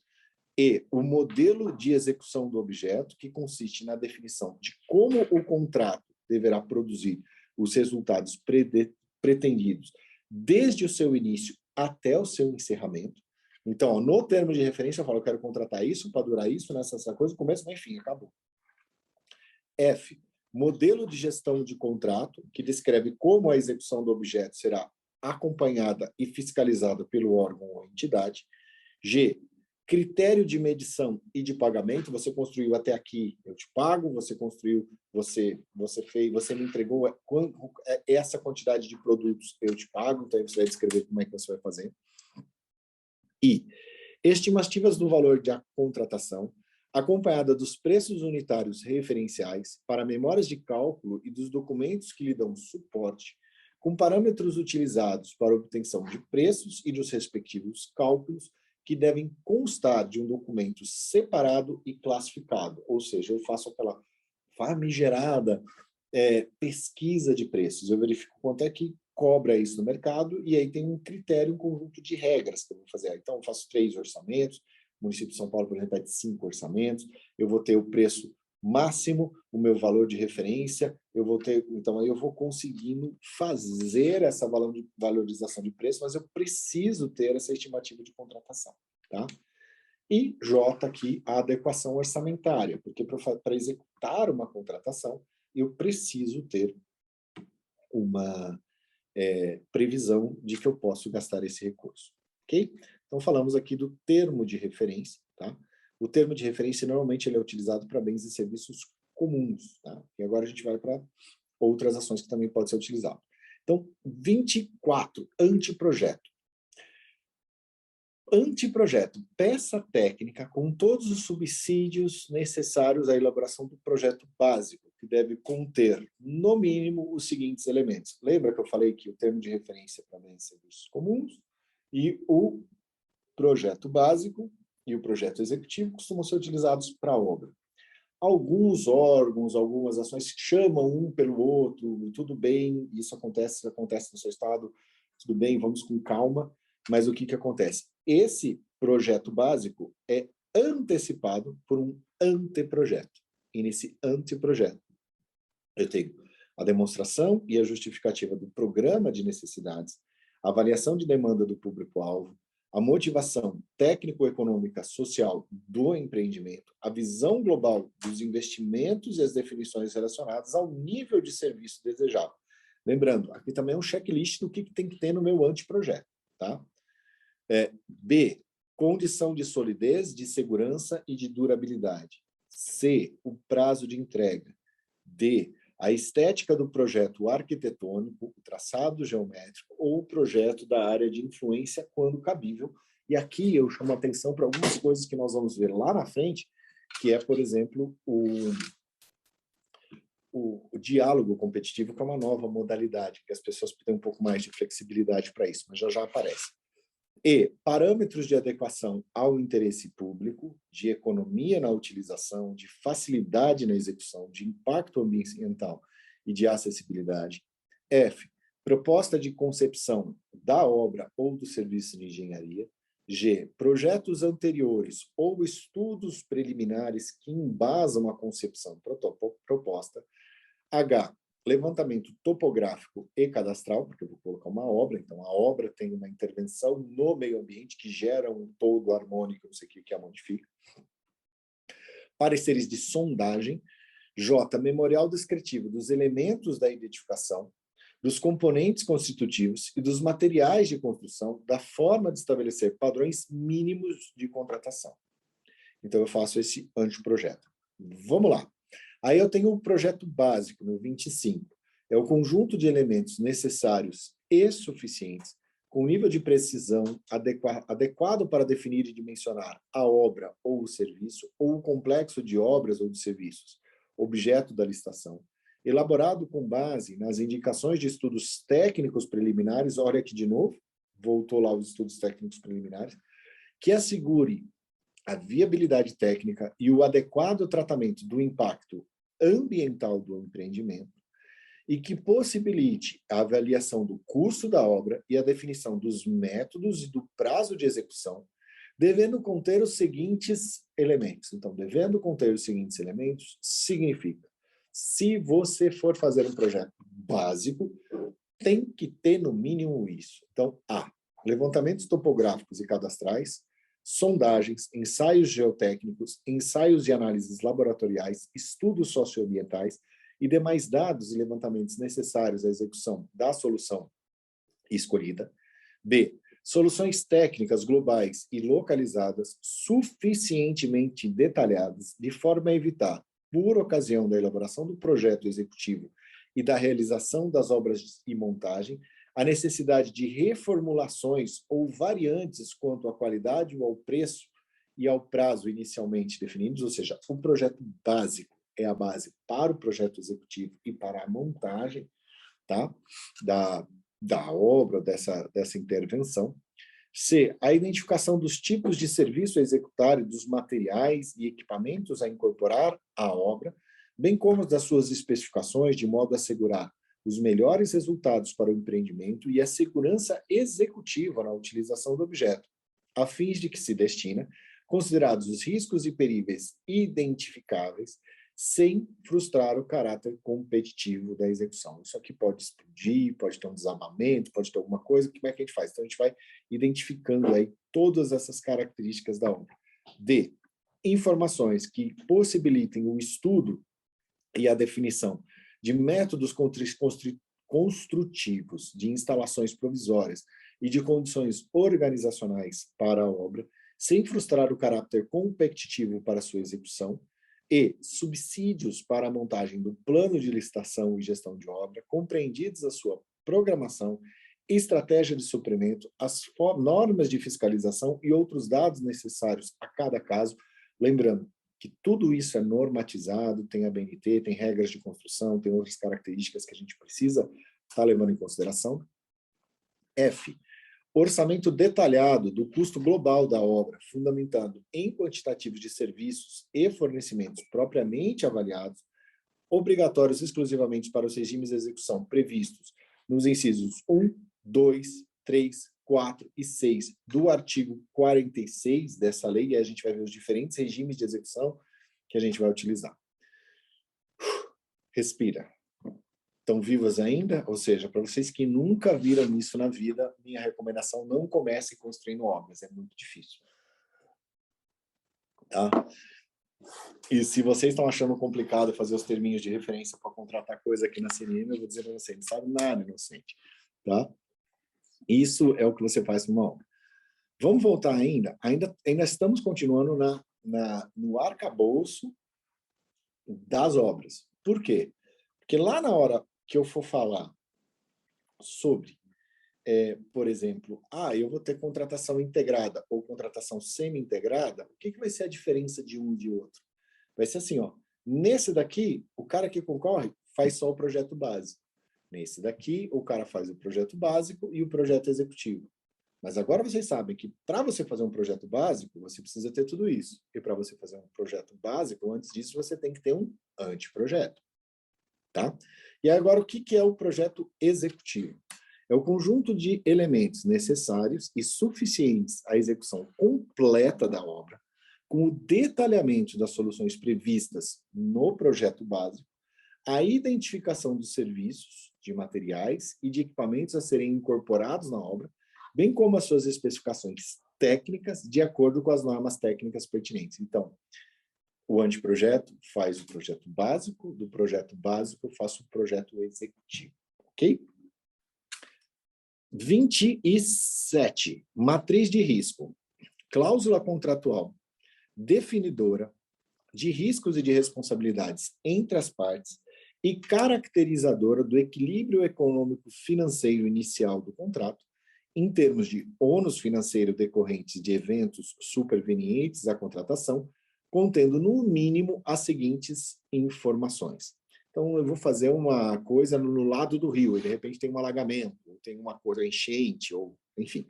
E, o modelo de execução do objeto, que consiste na definição de como o contrato deverá produzir os resultados pretendidos desde o seu início até o seu encerramento. Então, ó, no termo de referência, eu falo, eu quero contratar isso para durar isso, nessa coisa, começo, mas enfim, acabou. F, modelo de gestão de contrato, que descreve como a execução do objeto será acompanhada e fiscalizada pelo órgão ou entidade. G, critério de medição e de pagamento. Você construiu até aqui, eu te pago. Você construiu, você fez, você me entregou essa quantidade de produtos, eu te pago. Então, aí você vai descrever como é que você vai fazer. E estimativas do valor de contratação, acompanhada dos preços unitários referenciais para memórias de cálculo e dos documentos que lhe dão suporte, com parâmetros utilizados para obtenção de preços e dos respectivos cálculos, que devem constar de um documento separado e classificado. Ou seja, eu faço aquela famigerada pesquisa de preços. Eu verifico quanto é que cobra isso no mercado e aí tem um critério, um conjunto de regras que eu vou fazer. Então, eu faço 3 orçamentos, o município de São Paulo, por exemplo, é de 5 orçamentos, eu vou ter o preço máximo, o meu valor de referência, então aí eu vou conseguindo fazer essa valorização de preço, mas eu preciso ter essa estimativa de contratação, tá? E J aqui, a adequação orçamentária, porque para executar uma contratação, eu preciso ter uma previsão de que eu posso gastar esse recurso, ok? Então, falamos aqui do termo de referência, tá? O termo de referência, normalmente, ele é utilizado para bens e serviços comuns, tá? E agora a gente vai para outras ações que também podem ser utilizadas. Então, 24, anteprojeto. Anteprojeto, peça técnica com todos os subsídios necessários à elaboração do projeto básico, que deve conter, no mínimo, os seguintes elementos. Lembra que eu falei que o termo de referência para bens e serviços comuns e o projeto básico e o projeto executivo costumam ser utilizados para a obra. Alguns órgãos, algumas ações chamam um pelo outro, tudo bem, isso acontece no seu estado, tudo bem, vamos com calma, mas o que acontece? Esse projeto básico é antecipado por um anteprojeto. E nesse anteprojeto, eu tenho a demonstração e a justificativa do programa de necessidades, a avaliação de demanda do público-alvo, a motivação técnico-econômica social do empreendimento, a visão global dos investimentos e as definições relacionadas ao nível de serviço desejado. Lembrando, aqui também é um checklist do que tem que ter no meu anteprojeto, tá? B, condição de solidez, de segurança e de durabilidade. C, o prazo de entrega. D, a estética do projeto arquitetônico, o traçado geométrico ou o projeto da área de influência, quando cabível. E aqui eu chamo a atenção para algumas coisas que nós vamos ver lá na frente, que é, por exemplo, o diálogo competitivo, que é uma nova modalidade, que as pessoas têm um pouco mais de flexibilidade para isso, mas já aparece. E parâmetros de adequação ao interesse público, de economia na utilização, de facilidade na execução, de impacto ambiental e de acessibilidade. F, proposta de concepção da obra ou do serviço de engenharia. G, projetos anteriores ou estudos preliminares que embasam a concepção proposta. H, levantamento topográfico e cadastral, porque eu vou colocar uma obra, então a obra tem uma intervenção no meio ambiente que gera um todo harmônico, não sei o que a modifica. Pareceres de sondagem, J, memorial descritivo dos elementos da identificação, dos componentes constitutivos e dos materiais de construção, da forma de estabelecer padrões mínimos de contratação. Então, eu faço esse anteprojeto. Vamos lá. Aí eu tenho o projeto básico, no 25. É o conjunto de elementos necessários e suficientes, com nível de precisão adequado para definir e dimensionar a obra ou o serviço, ou o complexo de obras ou de serviços, objeto da licitação, elaborado com base nas indicações de estudos técnicos preliminares, olha aqui de novo, voltou lá os estudos técnicos preliminares, que assegure a viabilidade técnica e o adequado tratamento do impacto ambiental do empreendimento e que possibilite a avaliação do custo da obra e a definição dos métodos e do prazo de execução, devendo conter os seguintes elementos. Então, devendo conter os seguintes elementos, significa, se você for fazer um projeto básico, tem que ter no mínimo isso. Então, A, levantamentos topográficos e cadastrais, sondagens, ensaios geotécnicos, ensaios de análises laboratoriais, estudos socioambientais e demais dados e levantamentos necessários à execução da solução escolhida. B, soluções técnicas globais e localizadas suficientemente detalhadas de forma a evitar, por ocasião da elaboração do projeto executivo e da realização das obras e montagem, a necessidade de reformulações ou variantes quanto à qualidade ou ao preço e ao prazo inicialmente definidos, ou seja, o projeto básico é a base para o projeto executivo e para a montagem, tá? da obra, dessa intervenção. C, a identificação dos tipos de serviço a executar e dos materiais e equipamentos a incorporar à obra, bem como das suas especificações, de modo a assegurar os melhores resultados para o empreendimento e a segurança executiva na utilização do objeto, a fins de que se destina, considerados os riscos e perigos identificáveis, sem frustrar o caráter competitivo da execução. Isso aqui pode explodir, pode ter um desabamento, pode ter alguma coisa, como é que a gente faz? Então, a gente vai identificando aí todas essas características da obra. D, informações que possibilitem o estudo e a definição de métodos construtivos, de instalações provisórias e de condições organizacionais para a obra, sem frustrar o caráter competitivo para sua execução, e subsídios para a montagem do plano de licitação e gestão de obra, compreendidos a sua programação, estratégia de suprimento, as normas de fiscalização e outros dados necessários a cada caso, lembrando que tudo isso é normatizado, tem a BNT, tem regras de construção, tem outras características que a gente precisa estar levando em consideração. F, orçamento detalhado do custo global da obra, fundamentado em quantitativos de serviços e fornecimentos propriamente avaliados, obrigatórios exclusivamente para os regimes de execução previstos nos incisos 1, 2, 3, 4 e 6 do artigo 46 dessa lei, e a gente vai ver os diferentes regimes de execução que a gente vai utilizar. Respira. Estão vivas ainda? Ou seja, para vocês que nunca viram isso na vida, minha recomendação, não comece construindo obras, é muito difícil. Tá? E se vocês estão achando complicado fazer os terminhos de referência para contratar coisa aqui na CNM, eu vou dizer para vocês, não sabe nada, inocente. Tá? Isso é o que você faz numa obra. Vamos voltar ainda estamos continuando no arcabouço das obras. Por quê? Porque lá na hora que eu for falar sobre, por exemplo, eu vou ter contratação integrada ou contratação semi-integrada, o que vai ser a diferença de um e de outro? Vai ser assim, ó, nesse daqui, o cara que concorre faz só o projeto básico. Nesse daqui, o cara faz o projeto básico e o projeto executivo. Mas agora vocês sabem que para você fazer um projeto básico, você precisa ter tudo isso. E para você fazer um projeto básico, antes disso, você tem que ter um anteprojeto. Tá? E agora, o que é o projeto executivo? É o conjunto de elementos necessários e suficientes à execução completa da obra, com o detalhamento das soluções previstas no projeto básico, a identificação dos serviços, de materiais e de equipamentos a serem incorporados na obra, bem como as suas especificações técnicas de acordo com as normas técnicas pertinentes. Então, O anteprojeto faz o projeto básico, do projeto básico eu faço o projeto executivo, ok? 27. Matriz de risco. Cláusula contratual definidora de riscos e de responsabilidades entre as partes e caracterizadora do equilíbrio econômico-financeiro inicial do contrato, em termos de ônus financeiro decorrentes de eventos supervenientes à contratação, contendo, no mínimo, as seguintes informações. Então, eu vou fazer uma coisa no lado do rio, e de repente tem um alagamento, ou tem uma coisa enchente, ou enfim.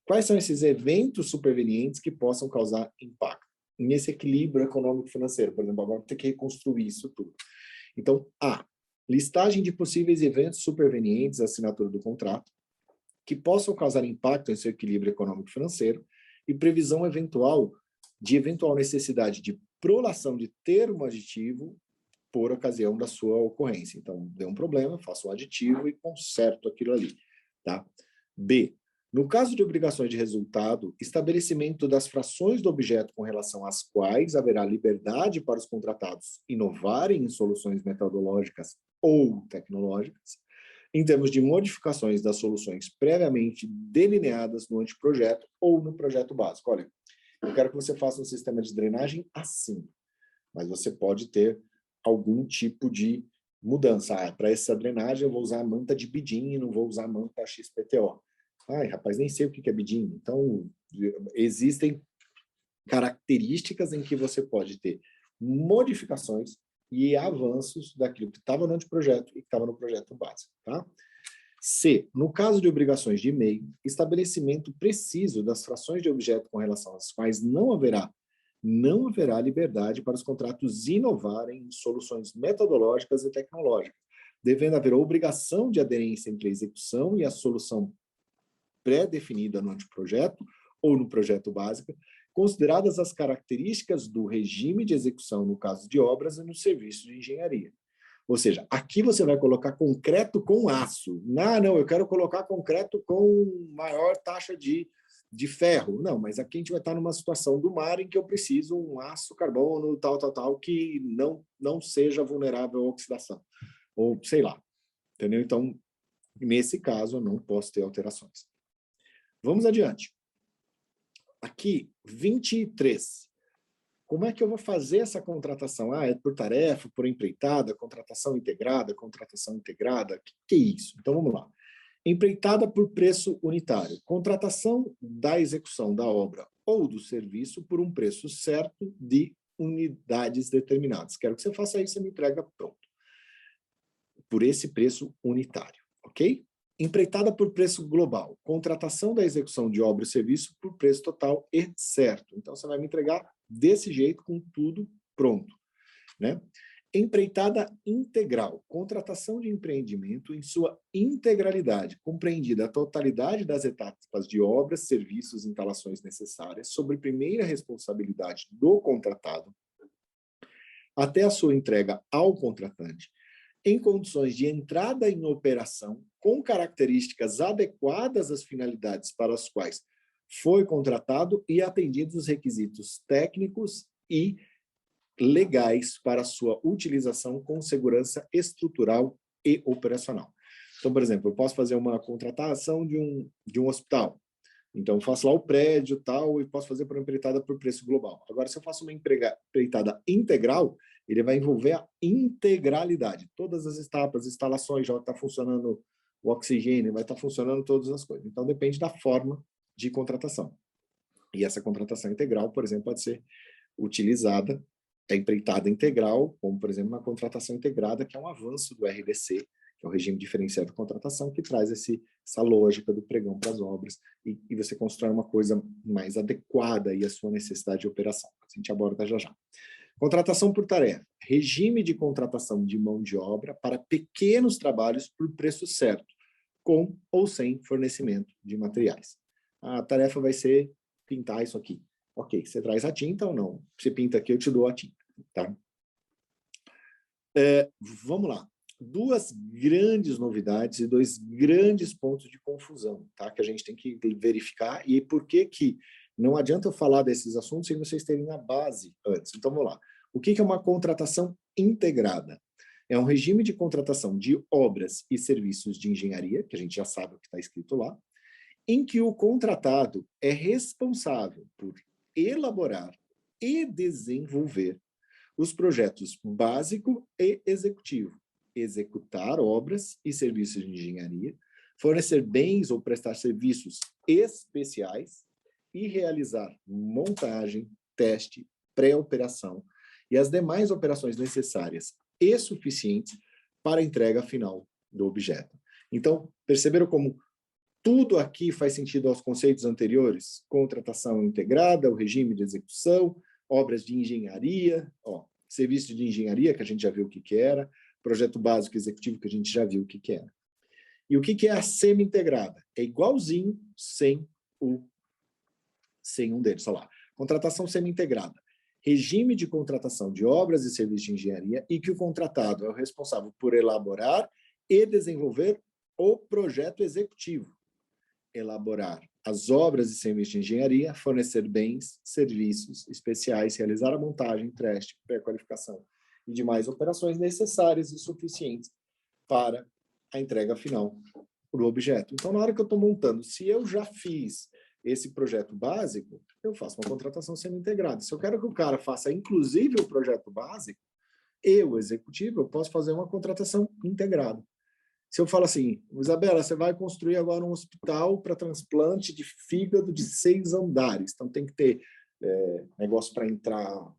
Quais são esses eventos supervenientes que possam causar impacto nesse equilíbrio econômico-financeiro? Por exemplo, agora tem que reconstruir isso tudo. Então, listagem de possíveis eventos supervenientes à assinatura do contrato que possam causar impacto em seu equilíbrio econômico-financeiro e previsão eventual necessidade de prolação de termo aditivo por ocasião da sua ocorrência. Então, deu um problema, faço um aditivo e conserto aquilo ali. Tá? B. No caso de obrigações de resultado, estabelecimento das frações do objeto com relação às quais haverá liberdade para os contratados inovarem em soluções metodológicas ou tecnológicas, em termos de modificações das soluções previamente delineadas no anteprojeto ou no projeto básico. Olha, eu quero que você faça um sistema de drenagem assim, mas você pode ter algum tipo de mudança. Para essa drenagem eu vou usar a manta de bidim e não vou usar a manta XPTO. Ai, rapaz, nem sei o que é bidim. Então, existem características em que você pode ter modificações e avanços daquilo que estava no anteprojeto e que estava no projeto básico. Tá? C. No caso de obrigações de e-mail, estabelecimento preciso das frações de objeto com relação às quais não haverá liberdade para os contratos inovarem em soluções metodológicas e tecnológicas, devendo haver obrigação de aderência entre a execução e a solução pré-definida no anteprojeto ou no projeto básico, consideradas as características do regime de execução no caso de obras e no serviço de engenharia. Ou seja, aqui você vai colocar concreto com aço. Não, eu quero colocar concreto com maior taxa de ferro. Não, mas aqui a gente vai estar numa situação do mar em que eu preciso um aço, carbono, tal, que não seja vulnerável à oxidação. Ou sei lá. Entendeu? Então, nesse caso, eu não posso ter alterações. Vamos adiante. Aqui, 23. Como é que eu vou fazer essa contratação? É por tarefa, por empreitada, contratação integrada? O que é isso? Então, vamos lá. Empreitada por preço unitário. Contratação da execução da obra ou do serviço por um preço certo de unidades determinadas. Quero que você faça isso e me entrega pronto. Por esse preço unitário, ok? Empreitada por preço global, contratação da execução de obra e serviço por preço total e certo. Então, você vai me entregar desse jeito, com tudo pronto. Né? Empreitada integral, contratação de empreendimento em sua integralidade, compreendida a totalidade das etapas de obras, serviços e instalações necessárias, sobre primeira responsabilidade do contratado, até a sua entrega ao contratante, em condições de entrada em operação, com características adequadas às finalidades para as quais foi contratado e atendidos os requisitos técnicos e legais para sua utilização com segurança estrutural e operacional. Então, por exemplo, eu posso fazer uma contratação de um hospital. Então, eu faço lá o prédio tal e posso fazer por empreitada por preço global. Agora, se eu faço uma empreitada integral, ele vai envolver a integralidade. Todas as etapas, instalações, já está funcionando o oxigênio, vai estar funcionando todas as coisas. Então, depende da forma de contratação. E essa contratação integral, por exemplo, pode ser utilizada, a empreitada integral, como, por exemplo, uma contratação integrada, que é um avanço do RDC, que é o regime diferenciado de contratação, que traz essa lógica do pregão para as obras, e você constrói uma coisa mais adequada à sua necessidade de operação. A gente aborda já já. Contratação por tarefa. Regime de contratação de mão de obra para pequenos trabalhos por preço certo, com ou sem fornecimento de materiais. A tarefa vai ser pintar isso aqui. Ok, você traz a tinta ou não? Você pinta aqui, eu te dou a tinta. Tá? Vamos lá. Duas grandes novidades e dois grandes pontos de confusão, tá? Que a gente tem que verificar, e por que não adianta eu falar desses assuntos sem vocês terem a base antes. Então, vamos lá. O que é uma contratação integrada? É um regime de contratação de obras e serviços de engenharia, que a gente já sabe o que está escrito lá, em que o contratado é responsável por elaborar e desenvolver os projetos básico e executivo, executar obras e serviços de engenharia, fornecer bens ou prestar serviços especiais e realizar montagem, teste, pré-operação e as demais operações necessárias e suficientes para a entrega final do objeto. Então, perceberam como tudo aqui faz sentido aos conceitos anteriores? Contratação integrada, o regime de execução, obras de engenharia, serviço de engenharia, que a gente já viu o que era, projeto básico executivo, que a gente já viu o que era. E o que é a semi-integrada? É igualzinho sem um deles. Olha lá. Contratação semi-integrada. Regime de contratação de obras e serviços de engenharia e que o contratado é o responsável por elaborar e desenvolver o projeto executivo. Elaborar as obras e serviços de engenharia, fornecer bens, serviços especiais, realizar a montagem, teste, pré-qualificação e demais operações necessárias e suficientes para a entrega final do objeto. Então, na hora que eu estou montando, se eu já fiz esse projeto básico, eu faço uma contratação semi-integrada. Se eu quero que o cara faça, inclusive, o projeto básico e o executivo, eu posso fazer uma contratação integrada. Se eu falo assim, Isabela, você vai construir agora um hospital para transplante de fígado de 6 andares. Então, tem que ter negócio para entrar,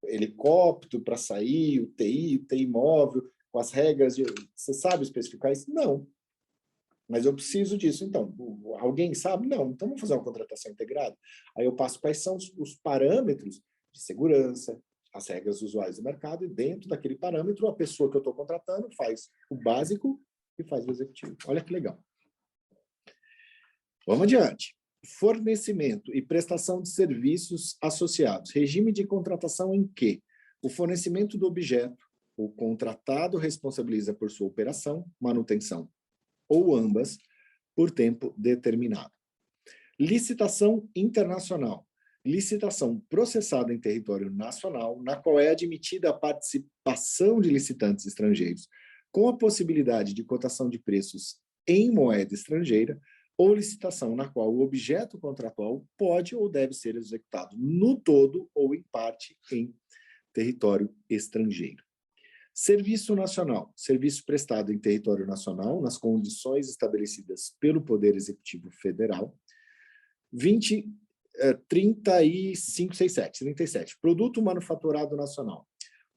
helicóptero para sair, UTI móvel, com as regras. Você sabe especificar isso? Não. Mas eu preciso disso. Então, alguém sabe? Não. Então, vamos fazer uma contratação integrada. Aí eu passo quais são os parâmetros de segurança, as regras usuais do mercado, e dentro daquele parâmetro, a pessoa que eu estou contratando faz o básico e faz o executivo. Olha que legal. Vamos adiante. Fornecimento e prestação de serviços associados. Regime de contratação em que o fornecimento do objeto, o contratado responsabiliza por sua operação, manutenção, ou ambas, por tempo determinado. Licitação internacional. Licitação processada em território nacional, na qual é admitida a participação de licitantes estrangeiros, com a possibilidade de cotação de preços em moeda estrangeira, ou licitação na qual o objeto contratual pode ou deve ser executado no todo ou em parte em território estrangeiro. Serviço nacional. Serviço prestado em território nacional, nas condições estabelecidas pelo Poder Executivo Federal. 37. Produto manufaturado nacional.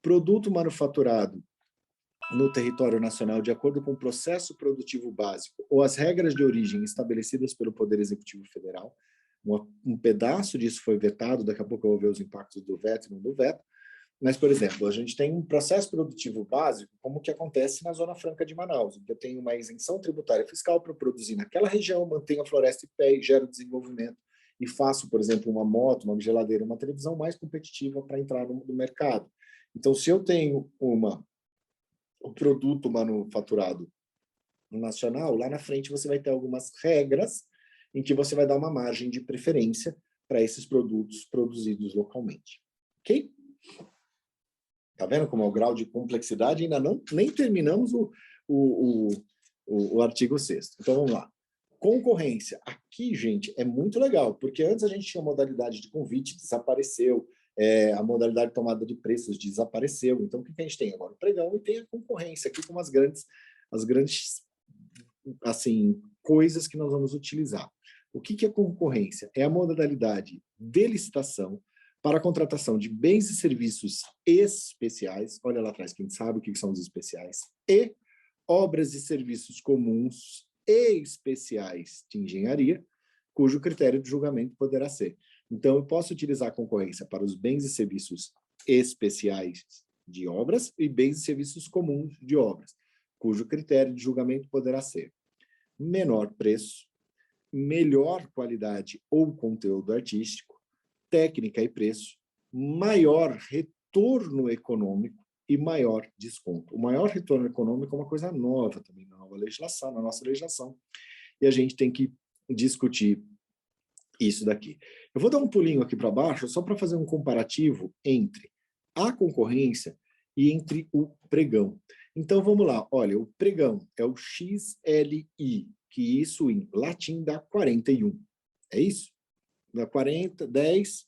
Produto manufaturado no território nacional de acordo com o processo produtivo básico ou as regras de origem estabelecidas pelo Poder Executivo Federal. Um pedaço disso foi vetado, daqui a pouco eu vou ver os impactos do veto e não do veto. Mas, por exemplo, a gente tem um processo produtivo básico, como que acontece na Zona Franca de Manaus, em que eu tenho uma isenção tributária fiscal para produzir naquela região, mantenho a floresta em pé e gero desenvolvimento, e faço, por exemplo, uma moto, uma geladeira, uma televisão mais competitiva para entrar no mercado. Então, se eu tenho o produto manufaturado nacional, lá na frente você vai ter algumas regras em que você vai dar uma margem de preferência para esses produtos produzidos localmente. Ok? Tá vendo como é o grau de complexidade? Ainda nem terminamos o artigo 6º. Então, vamos lá. Concorrência. Aqui, gente, é muito legal, porque antes a gente tinha a modalidade de convite, desapareceu, a modalidade de tomada de preços desapareceu. Então, o que a gente tem agora? O pregão, e tem a concorrência aqui com as grandes assim, coisas que nós vamos utilizar. O que é concorrência? É a modalidade de licitação para a contratação de bens e serviços especiais, olha lá atrás, quem sabe o que são os especiais, e obras e serviços comuns e especiais de engenharia, cujo critério de julgamento poderá ser. Então, eu posso utilizar a concorrência para os bens e serviços especiais de obras e bens e serviços comuns de obras, cujo critério de julgamento poderá ser menor preço, melhor qualidade ou conteúdo artístico, técnica e preço, maior retorno econômico e maior desconto. O maior retorno econômico é uma coisa nova também na nova legislação, na nossa legislação, e a gente tem que discutir isso daqui. Eu vou dar um pulinho aqui para baixo só para fazer um comparativo entre a concorrência e entre o pregão. Então, vamos lá. Olha, o pregão é o XLI, que isso em latim dá 41. É isso? Dá 40, 10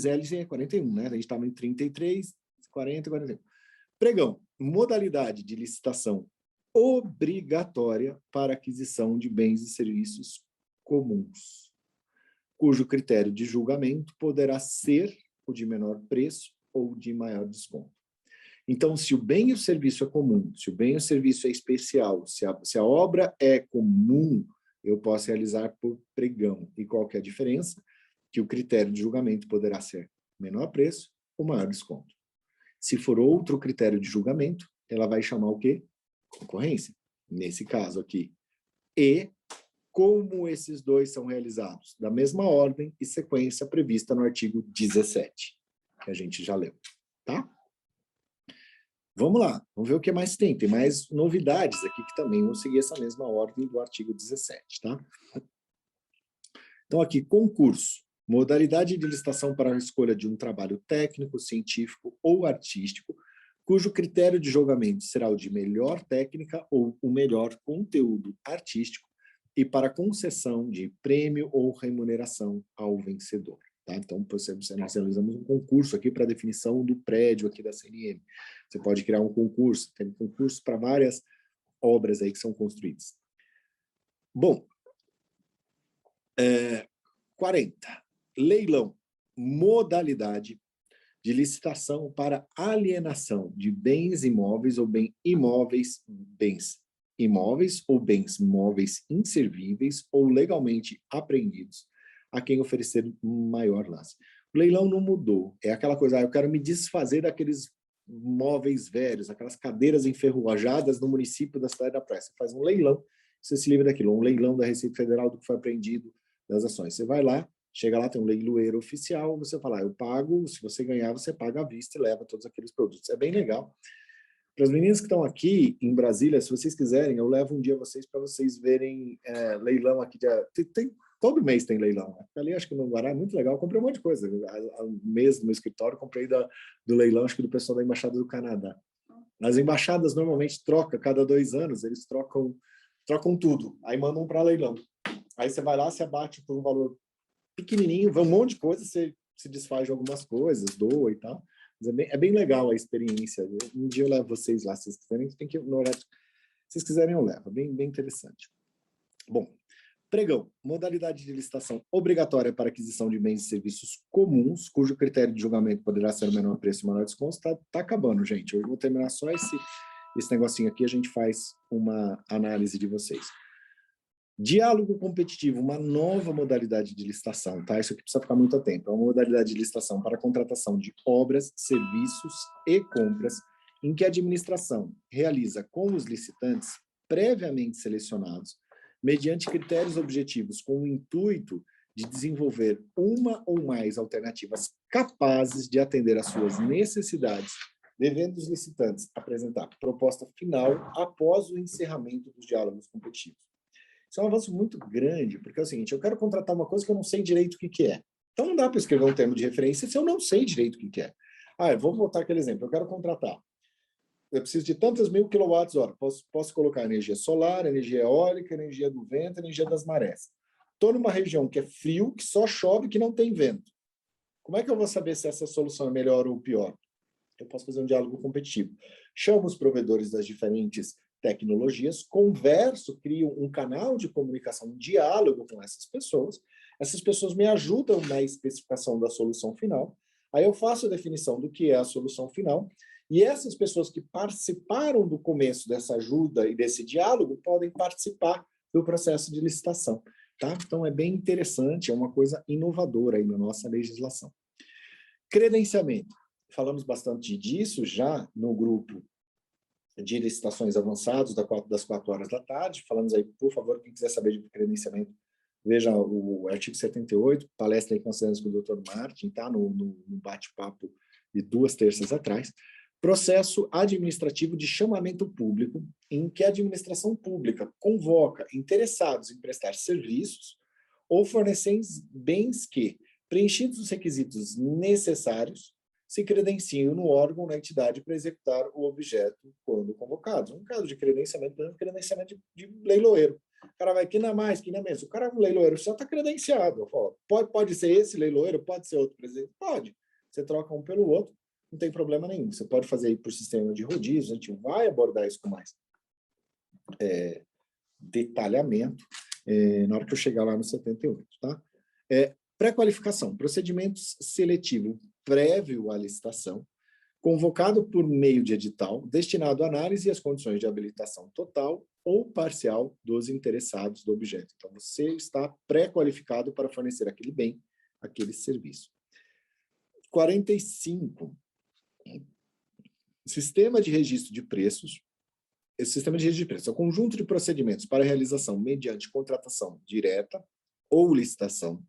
L é 41, né? A gente estava em 33, 40, 41. Pregão, modalidade de licitação obrigatória para aquisição de bens e serviços comuns, cujo critério de julgamento poderá ser o de menor preço ou de maior desconto. Então, se o bem e o serviço é comum, se o bem e o serviço é especial, se a obra é comum, eu posso realizar por pregão. E qual que é a diferença? Que o critério de julgamento poderá ser menor preço ou maior desconto. Se for outro critério de julgamento, ela vai chamar o quê? Concorrência, nesse caso aqui. E como esses dois são realizados? Da mesma ordem e sequência prevista no artigo 17, que a gente já leu, tá? Vamos lá, vamos ver o que mais tem. Tem mais novidades aqui que também vão seguir essa mesma ordem do artigo 17, tá? Então aqui, concurso. Modalidade de licitação para a escolha de um trabalho técnico, científico ou artístico, cujo critério de julgamento será o de melhor técnica ou o melhor conteúdo artístico e para concessão de prêmio ou remuneração ao vencedor. Tá? Então, nós realizamos um concurso aqui para a definição do prédio aqui da CNM. Você pode criar um concurso, tem concurso para várias obras aí que são construídas. Bom, 40. Leilão, modalidade de licitação para alienação de bens imóveis ou bens imóveis ou bens móveis inservíveis ou legalmente apreendidos a quem oferecer maior lance. O leilão não mudou. É aquela coisa, eu quero me desfazer daqueles móveis velhos, aquelas cadeiras enferrujadas no município da cidade da Praia. Você faz um leilão, você se livra daquilo, um leilão da Receita Federal do que foi apreendido das ações. Você vai lá, chega lá, tem um leiloeiro oficial, você fala, eu pago, se você ganhar, você paga à vista e leva todos aqueles produtos. É bem legal. Para as meninas que estão aqui em Brasília, se vocês quiserem, eu levo um dia vocês para vocês verem leilão aqui. Todo mês tem leilão. Né? Ali, acho que no Guará é muito legal. Eu comprei um monte de coisa. Há um mês no meu escritório, comprei do leilão, acho que do pessoal da Embaixada do Canadá. As embaixadas normalmente trocam, cada 2 anos, eles trocam tudo. Aí mandam para leilão. Aí você vai lá, você abate por um valor pequenininho, vai um monte de coisa, você se desfaz de algumas coisas, doa e tal. Mas é bem legal a experiência. Um dia eu levo vocês lá, se vocês quiserem, tem que ir no horário. Se vocês quiserem, eu levo. Bem interessante. Bom, pregão. Modalidade de licitação obrigatória para aquisição de bens e serviços comuns, cujo critério de julgamento poderá ser o menor preço e o menor desconto. Tá acabando, gente. Eu vou terminar só esse negocinho aqui, a gente faz uma análise de vocês. Diálogo competitivo, uma nova modalidade de licitação, tá? Isso aqui precisa ficar muito atento. É uma modalidade de licitação para a contratação de obras, serviços e compras, em que a administração realiza com os licitantes previamente selecionados, mediante critérios objetivos, com o intuito de desenvolver uma ou mais alternativas capazes de atender às suas necessidades, devendo os licitantes apresentar proposta final após o encerramento dos diálogos competitivos. Isso é um avanço muito grande, porque é o seguinte, eu quero contratar uma coisa que eu não sei direito o que é. Então não dá para escrever um termo de referência se eu não sei direito o que é. Vou voltar aquele exemplo, eu quero contratar. Eu preciso de tantas mil quilowatts-hora. Posso colocar energia solar, energia eólica, energia do vento, energia das marés. Estou numa região que é frio, que só chove, que não tem vento. Como é que eu vou saber se essa solução é melhor ou pior? Eu posso fazer um diálogo competitivo. Chamo os provedores das diferentes tecnologias, converso, crio um canal de comunicação, um diálogo com essas pessoas me ajudam na especificação da solução final, aí eu faço a definição do que é a solução final, e essas pessoas que participaram do começo dessa ajuda e desse diálogo podem participar do processo de licitação. Tá? Então é bem interessante, é uma coisa inovadora aí na nossa legislação. Credenciamento. Falamos bastante disso já no grupo de licitações avançados das 4 horas da tarde. Falamos aí, por favor, quem quiser saber de credenciamento, veja o artigo 78, palestra aí com o Dr. Martin, tá? No bate-papo de 2 terças atrás. Processo administrativo de chamamento público, em que a administração pública convoca interessados em prestar serviços ou fornecer bens que, preenchidos os requisitos necessários, se credenciam no órgão, na entidade, para executar o objeto quando convocados. Um caso de credenciamento, por exemplo, credenciamento de leiloeiro. O cara vai aqui na mais, aqui na menos. O cara é um leiloeiro, só está credenciado. Eu falo, pode ser esse leiloeiro, pode ser outro presidente? Pode. Você troca um pelo outro, não tem problema nenhum. Você pode fazer aí por sistema de rodízio, a gente vai abordar isso com mais detalhamento na hora que eu chegar lá no 78, tá? Pré-qualificação, procedimento seletivo prévio à licitação, convocado por meio de edital, destinado à análise e às condições de habilitação total ou parcial dos interessados do objeto. Então, você está pré-qualificado para fornecer aquele bem, aquele serviço. 45. Sistema de registro de preços. Esse sistema de registro de preços é o conjunto de procedimentos para realização mediante contratação direta ou licitação,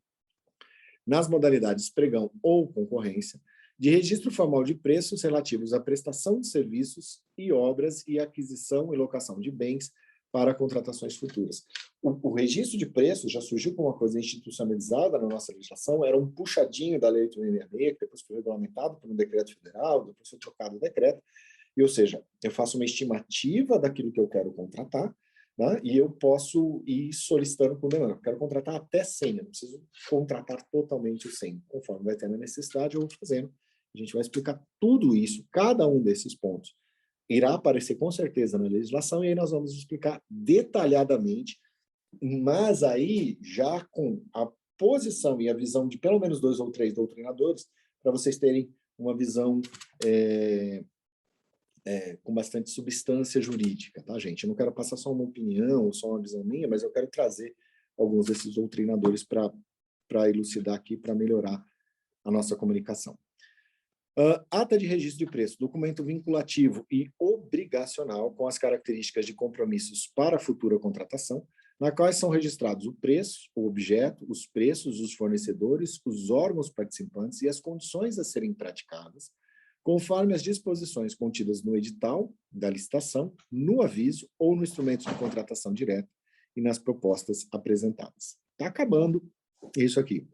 nas modalidades pregão ou concorrência, de registro formal de preços relativos à prestação de serviços e obras e aquisição e locação de bens para contratações futuras. O registro de preços já surgiu como uma coisa institucionalizada na nossa legislação, era um puxadinho da Lei 8.666, que depois foi regulamentado por um decreto federal, depois foi trocado o decreto, ou seja, eu faço uma estimativa daquilo que eu quero contratar, né, e eu posso ir solicitando por demanda. Eu quero contratar até 100, eu não preciso contratar totalmente o 100. Conforme vai tendo a necessidade, eu vou fazendo. A gente vai explicar tudo isso, cada um desses pontos irá aparecer com certeza na legislação, e aí nós vamos explicar detalhadamente, mas aí já com a posição e a visão de pelo menos 2 ou 3 doutrinadores, para vocês terem uma visão com bastante substância jurídica, tá, gente? Eu não quero passar só uma opinião ou só uma visão minha, mas eu quero trazer alguns desses doutrinadores para elucidar aqui, para melhorar a nossa comunicação. Ata de registro de preço, documento vinculativo e obrigacional com as características de compromissos para a futura contratação, na quais são registrados o preço, o objeto, os preços, os fornecedores, os órgãos participantes e as condições a serem praticadas, conforme as disposições contidas no edital da licitação, no aviso ou no instrumento de contratação direta e nas propostas apresentadas. Está acabando isso aqui.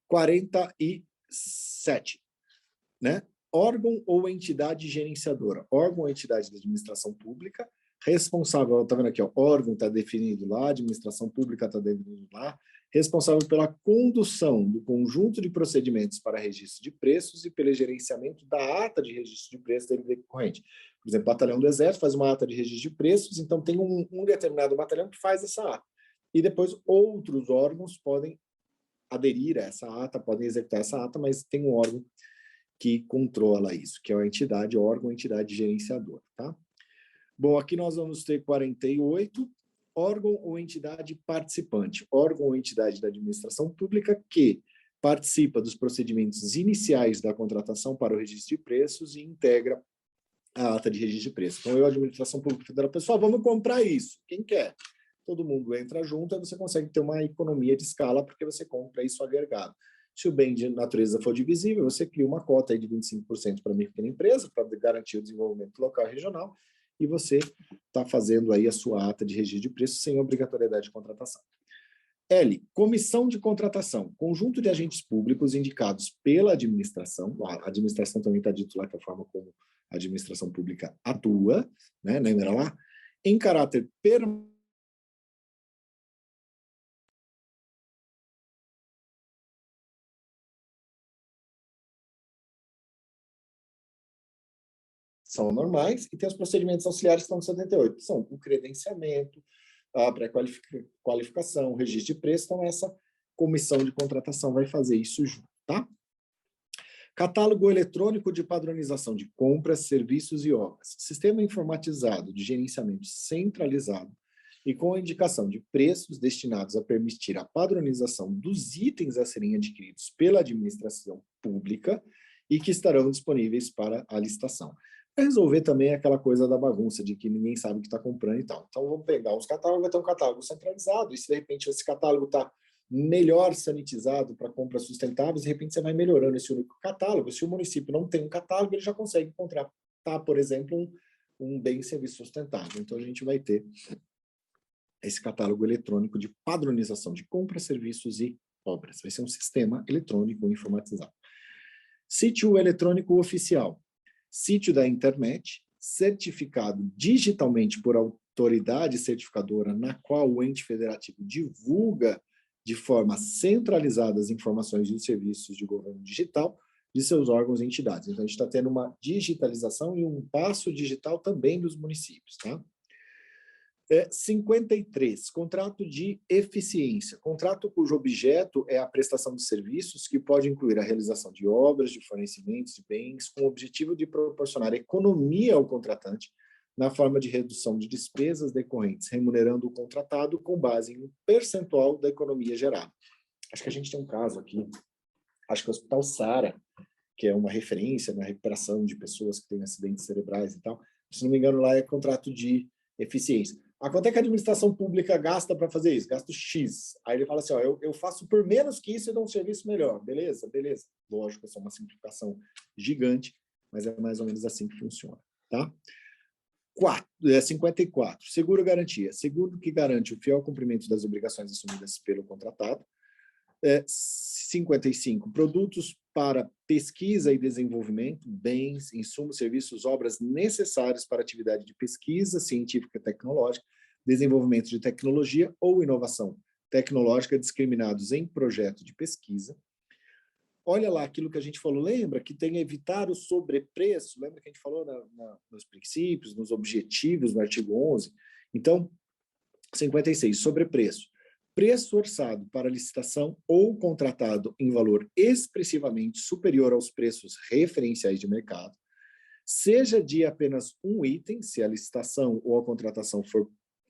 47. Né? Órgão ou entidade gerenciadora. Órgão ou entidade da administração pública, responsável, está vendo aqui, ó, órgão está definido lá, administração pública está definido lá, responsável pela condução do conjunto de procedimentos para registro de preços e pelo gerenciamento da ata de registro de preços da decorrente. Por exemplo, o batalhão do Exército faz uma ata de registro de preços, então tem um determinado batalhão que faz essa ata. E depois outros órgãos podem aderir a essa ata, podem executar essa ata, mas tem um órgão que controla isso, que é a entidade, órgão, entidade gerenciadora, tá? Bom, aqui nós vamos ter 48, órgão ou entidade participante, órgão ou entidade da administração pública que participa dos procedimentos iniciais da contratação para o registro de preços e integra a ata de registro de preços. Então, eu, administração pública federal, pessoal, vamos comprar isso. Quem quer? Todo mundo entra junto, aí você consegue ter uma economia de escala, porque você compra isso agregado. Se o bem de natureza for divisível, você cria uma cota aí de 25% para a minha pequena empresa, para garantir o desenvolvimento local e regional, e você está fazendo aí a sua ata de registro de preços sem obrigatoriedade de contratação. L, comissão de contratação, conjunto de agentes públicos indicados pela administração, a administração também está dito lá que é a forma como a administração pública atua, né, lembra lá? Em caráter permanente, são normais, e tem os procedimentos auxiliares que estão no 78, que são o credenciamento, a pré-qualificação, o registro de preço, então essa comissão de contratação vai fazer isso junto, tá? Catálogo eletrônico de padronização de compras, serviços e obras. Sistema informatizado de gerenciamento centralizado e com a indicação de preços destinados a permitir a padronização dos itens a serem adquiridos pela administração pública e que estarão disponíveis para a licitação. Para resolver também aquela coisa da bagunça, de que ninguém sabe o que está comprando e tal. Então, vamos pegar os catálogos, vai ter um catálogo centralizado, e se de repente esse catálogo está melhor sanitizado para compras sustentáveis, de repente você vai melhorando esse único catálogo. Se o município não tem um catálogo, ele já consegue contratar, por exemplo, um bem e serviço sustentável. Então, a gente vai ter esse catálogo eletrônico de padronização de compras, serviços e obras. Vai ser um sistema eletrônico informatizado. Sítio eletrônico oficial, sítio da internet, certificado digitalmente por autoridade certificadora, na qual o ente federativo divulga de forma centralizada as informações dos serviços de governo digital de seus órgãos e entidades. Então, a gente está tendo uma digitalização e um passo digital também dos municípios, tá? 53, contrato de eficiência. Contrato cujo objeto é a prestação de serviços que pode incluir a realização de obras, de fornecimentos de bens, com o objetivo de proporcionar economia ao contratante na forma de redução de despesas decorrentes, remunerando o contratado com base em um percentual da economia gerada. Acho que a gente tem um caso aqui, acho que o Hospital Sara, que é uma referência na recuperação de pessoas que têm acidentes cerebrais e tal, se não me engano, lá é contrato de eficiência. Quanto é que a administração pública gasta para fazer isso? Gasto X. Aí ele fala assim, ó, eu faço por menos que isso e dou um serviço melhor. Beleza? Beleza. Lógico, é só uma simplificação gigante, mas é mais ou menos assim que funciona. Tá? 54. Seguro garantia. Seguro que garante o fiel cumprimento das obrigações assumidas pelo contratado. 55. Produtos para pesquisa e desenvolvimento, bens, insumos, serviços, obras necessários para atividade de pesquisa científica e tecnológica, desenvolvimento de tecnologia ou inovação tecnológica discriminados em projeto de pesquisa. Olha lá aquilo que a gente falou, lembra que tem evitar o sobrepreço, lembra que a gente falou nos princípios, nos objetivos, no artigo 11? Então, 56, sobrepreço. Preço orçado para licitação ou contratado em valor expressivamente superior aos preços referenciais de mercado, seja de apenas um item, se a licitação ou a contratação for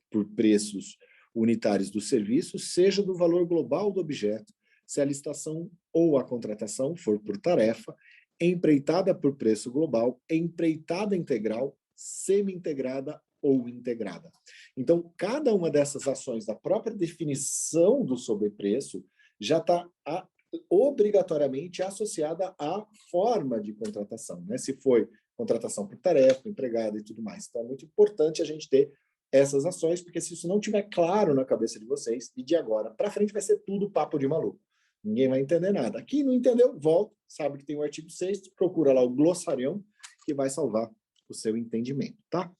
por preços unitários do serviço, seja do valor global do objeto, se a licitação ou a contratação for por tarefa, empreitada por preço global, empreitada integral, semi-integrada ou integrada. Então, cada uma dessas ações da própria definição do sobrepreço já está obrigatoriamente associada à forma de contratação, né? Se foi contratação por tarefa, empregada e tudo mais. Então, é muito importante a gente ter essas ações, porque se isso não estiver claro na cabeça de vocês, e de agora para frente vai ser tudo papo de maluco. Ninguém vai entender nada. Aqui não entendeu, volta, sabe que tem o artigo 6º, procura lá o glossarião, que vai salvar o seu entendimento, tá?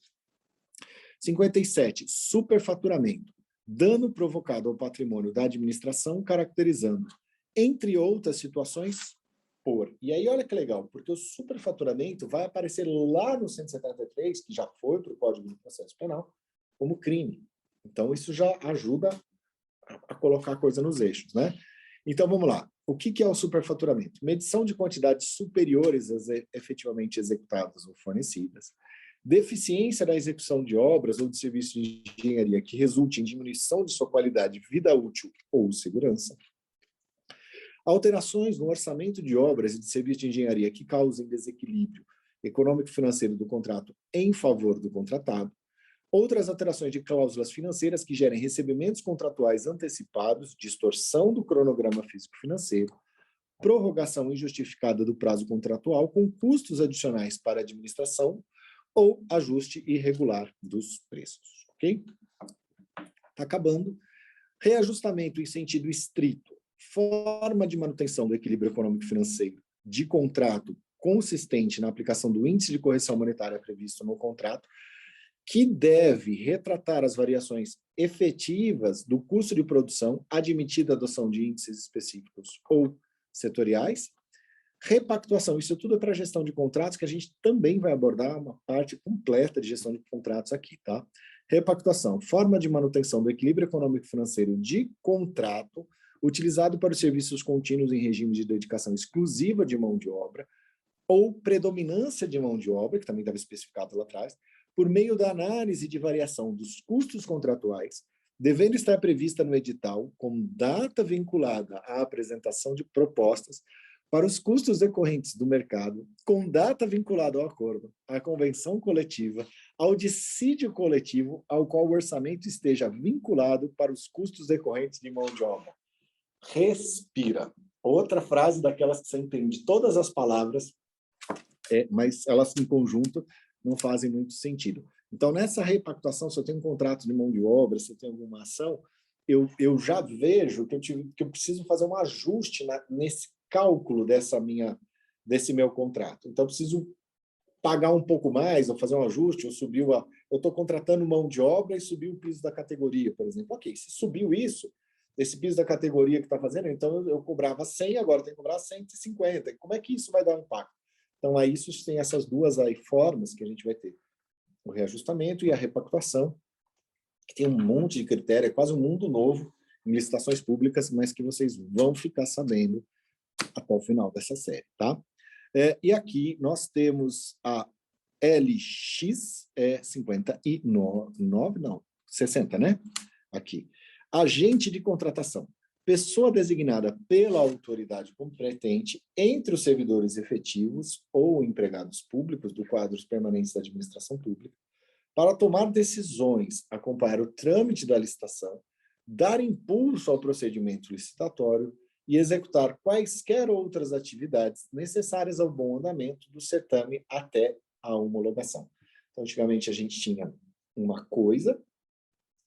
57, superfaturamento. Dano provocado ao patrimônio da administração, caracterizando, entre outras situações, por. E aí, olha que legal, porque o superfaturamento vai aparecer lá no 173, que já foi para o Código de Processo Penal, como crime. Então, isso já ajuda a colocar a coisa nos eixos, né? Então, vamos lá. O que é o superfaturamento? Medição de quantidades superiores às efetivamente executadas ou fornecidas, deficiência da execução de obras ou de serviços de engenharia que resulte em diminuição de sua qualidade, vida útil ou segurança, alterações no orçamento de obras e de serviços de engenharia que causem desequilíbrio econômico-financeiro do contrato em favor do contratado, outras alterações de cláusulas financeiras que gerem recebimentos contratuais antecipados, distorção do cronograma físico-financeiro, prorrogação injustificada do prazo contratual com custos adicionais para a administração ou ajuste irregular dos preços, ok? Está acabando. Reajustamento em sentido estrito, forma de manutenção do equilíbrio econômico-financeiro de contrato consistente na aplicação do índice de correção monetária previsto no contrato, que deve retratar as variações efetivas do custo de produção, admitida a adoção de índices específicos ou setoriais. Repactuação, isso tudo é para gestão de contratos, que a gente também vai abordar uma parte completa de gestão de contratos aqui, tá? Repactuação, forma de manutenção do equilíbrio econômico-financeiro de contrato, utilizado para os serviços contínuos em regime de dedicação exclusiva de mão de obra, ou predominância de mão de obra, que também estava especificado lá atrás, por meio da análise de variação dos custos contratuais, devendo estar prevista no edital, com data vinculada à apresentação de propostas, para os custos decorrentes do mercado, com data vinculada ao acordo, à convenção coletiva, ao dissídio coletivo, ao qual o orçamento esteja vinculado para os custos decorrentes de mão de obra. Respira. Outra frase daquelas que você entende todas as palavras, mas elas em conjunto não fazem muito sentido. Então, nessa repactuação, se eu tenho um contrato de mão de obra, se eu tenho alguma ação, eu já vejo que eu preciso fazer um ajuste nesse cálculo dessa minha desse meu contrato. Então, eu preciso pagar um pouco mais, ou fazer um ajuste, ou subiu a... Eu estou contratando mão de obra e subiu o piso da categoria, por exemplo. Ok, se subiu isso, esse piso da categoria que está fazendo, então eu cobrava 100, agora tem que cobrar 150. Como é que isso vai dar um impacto? Então, aí isso tem essas duas aí formas que a gente vai ter. O reajustamento e a repactuação, que tem um monte de critério, é quase um mundo novo em licitações públicas, mas que vocês vão ficar sabendo até o final dessa série, tá? E aqui nós temos a LX 59, não, 60, né? Aqui. Agente de contratação. Pessoa designada pela autoridade competente entre os servidores efetivos ou empregados públicos do quadro permanente da administração pública para tomar decisões, acompanhar o trâmite da licitação, dar impulso ao procedimento licitatório e executar quaisquer outras atividades necessárias ao bom andamento do certame até a homologação. Então, antigamente, a gente tinha uma coisa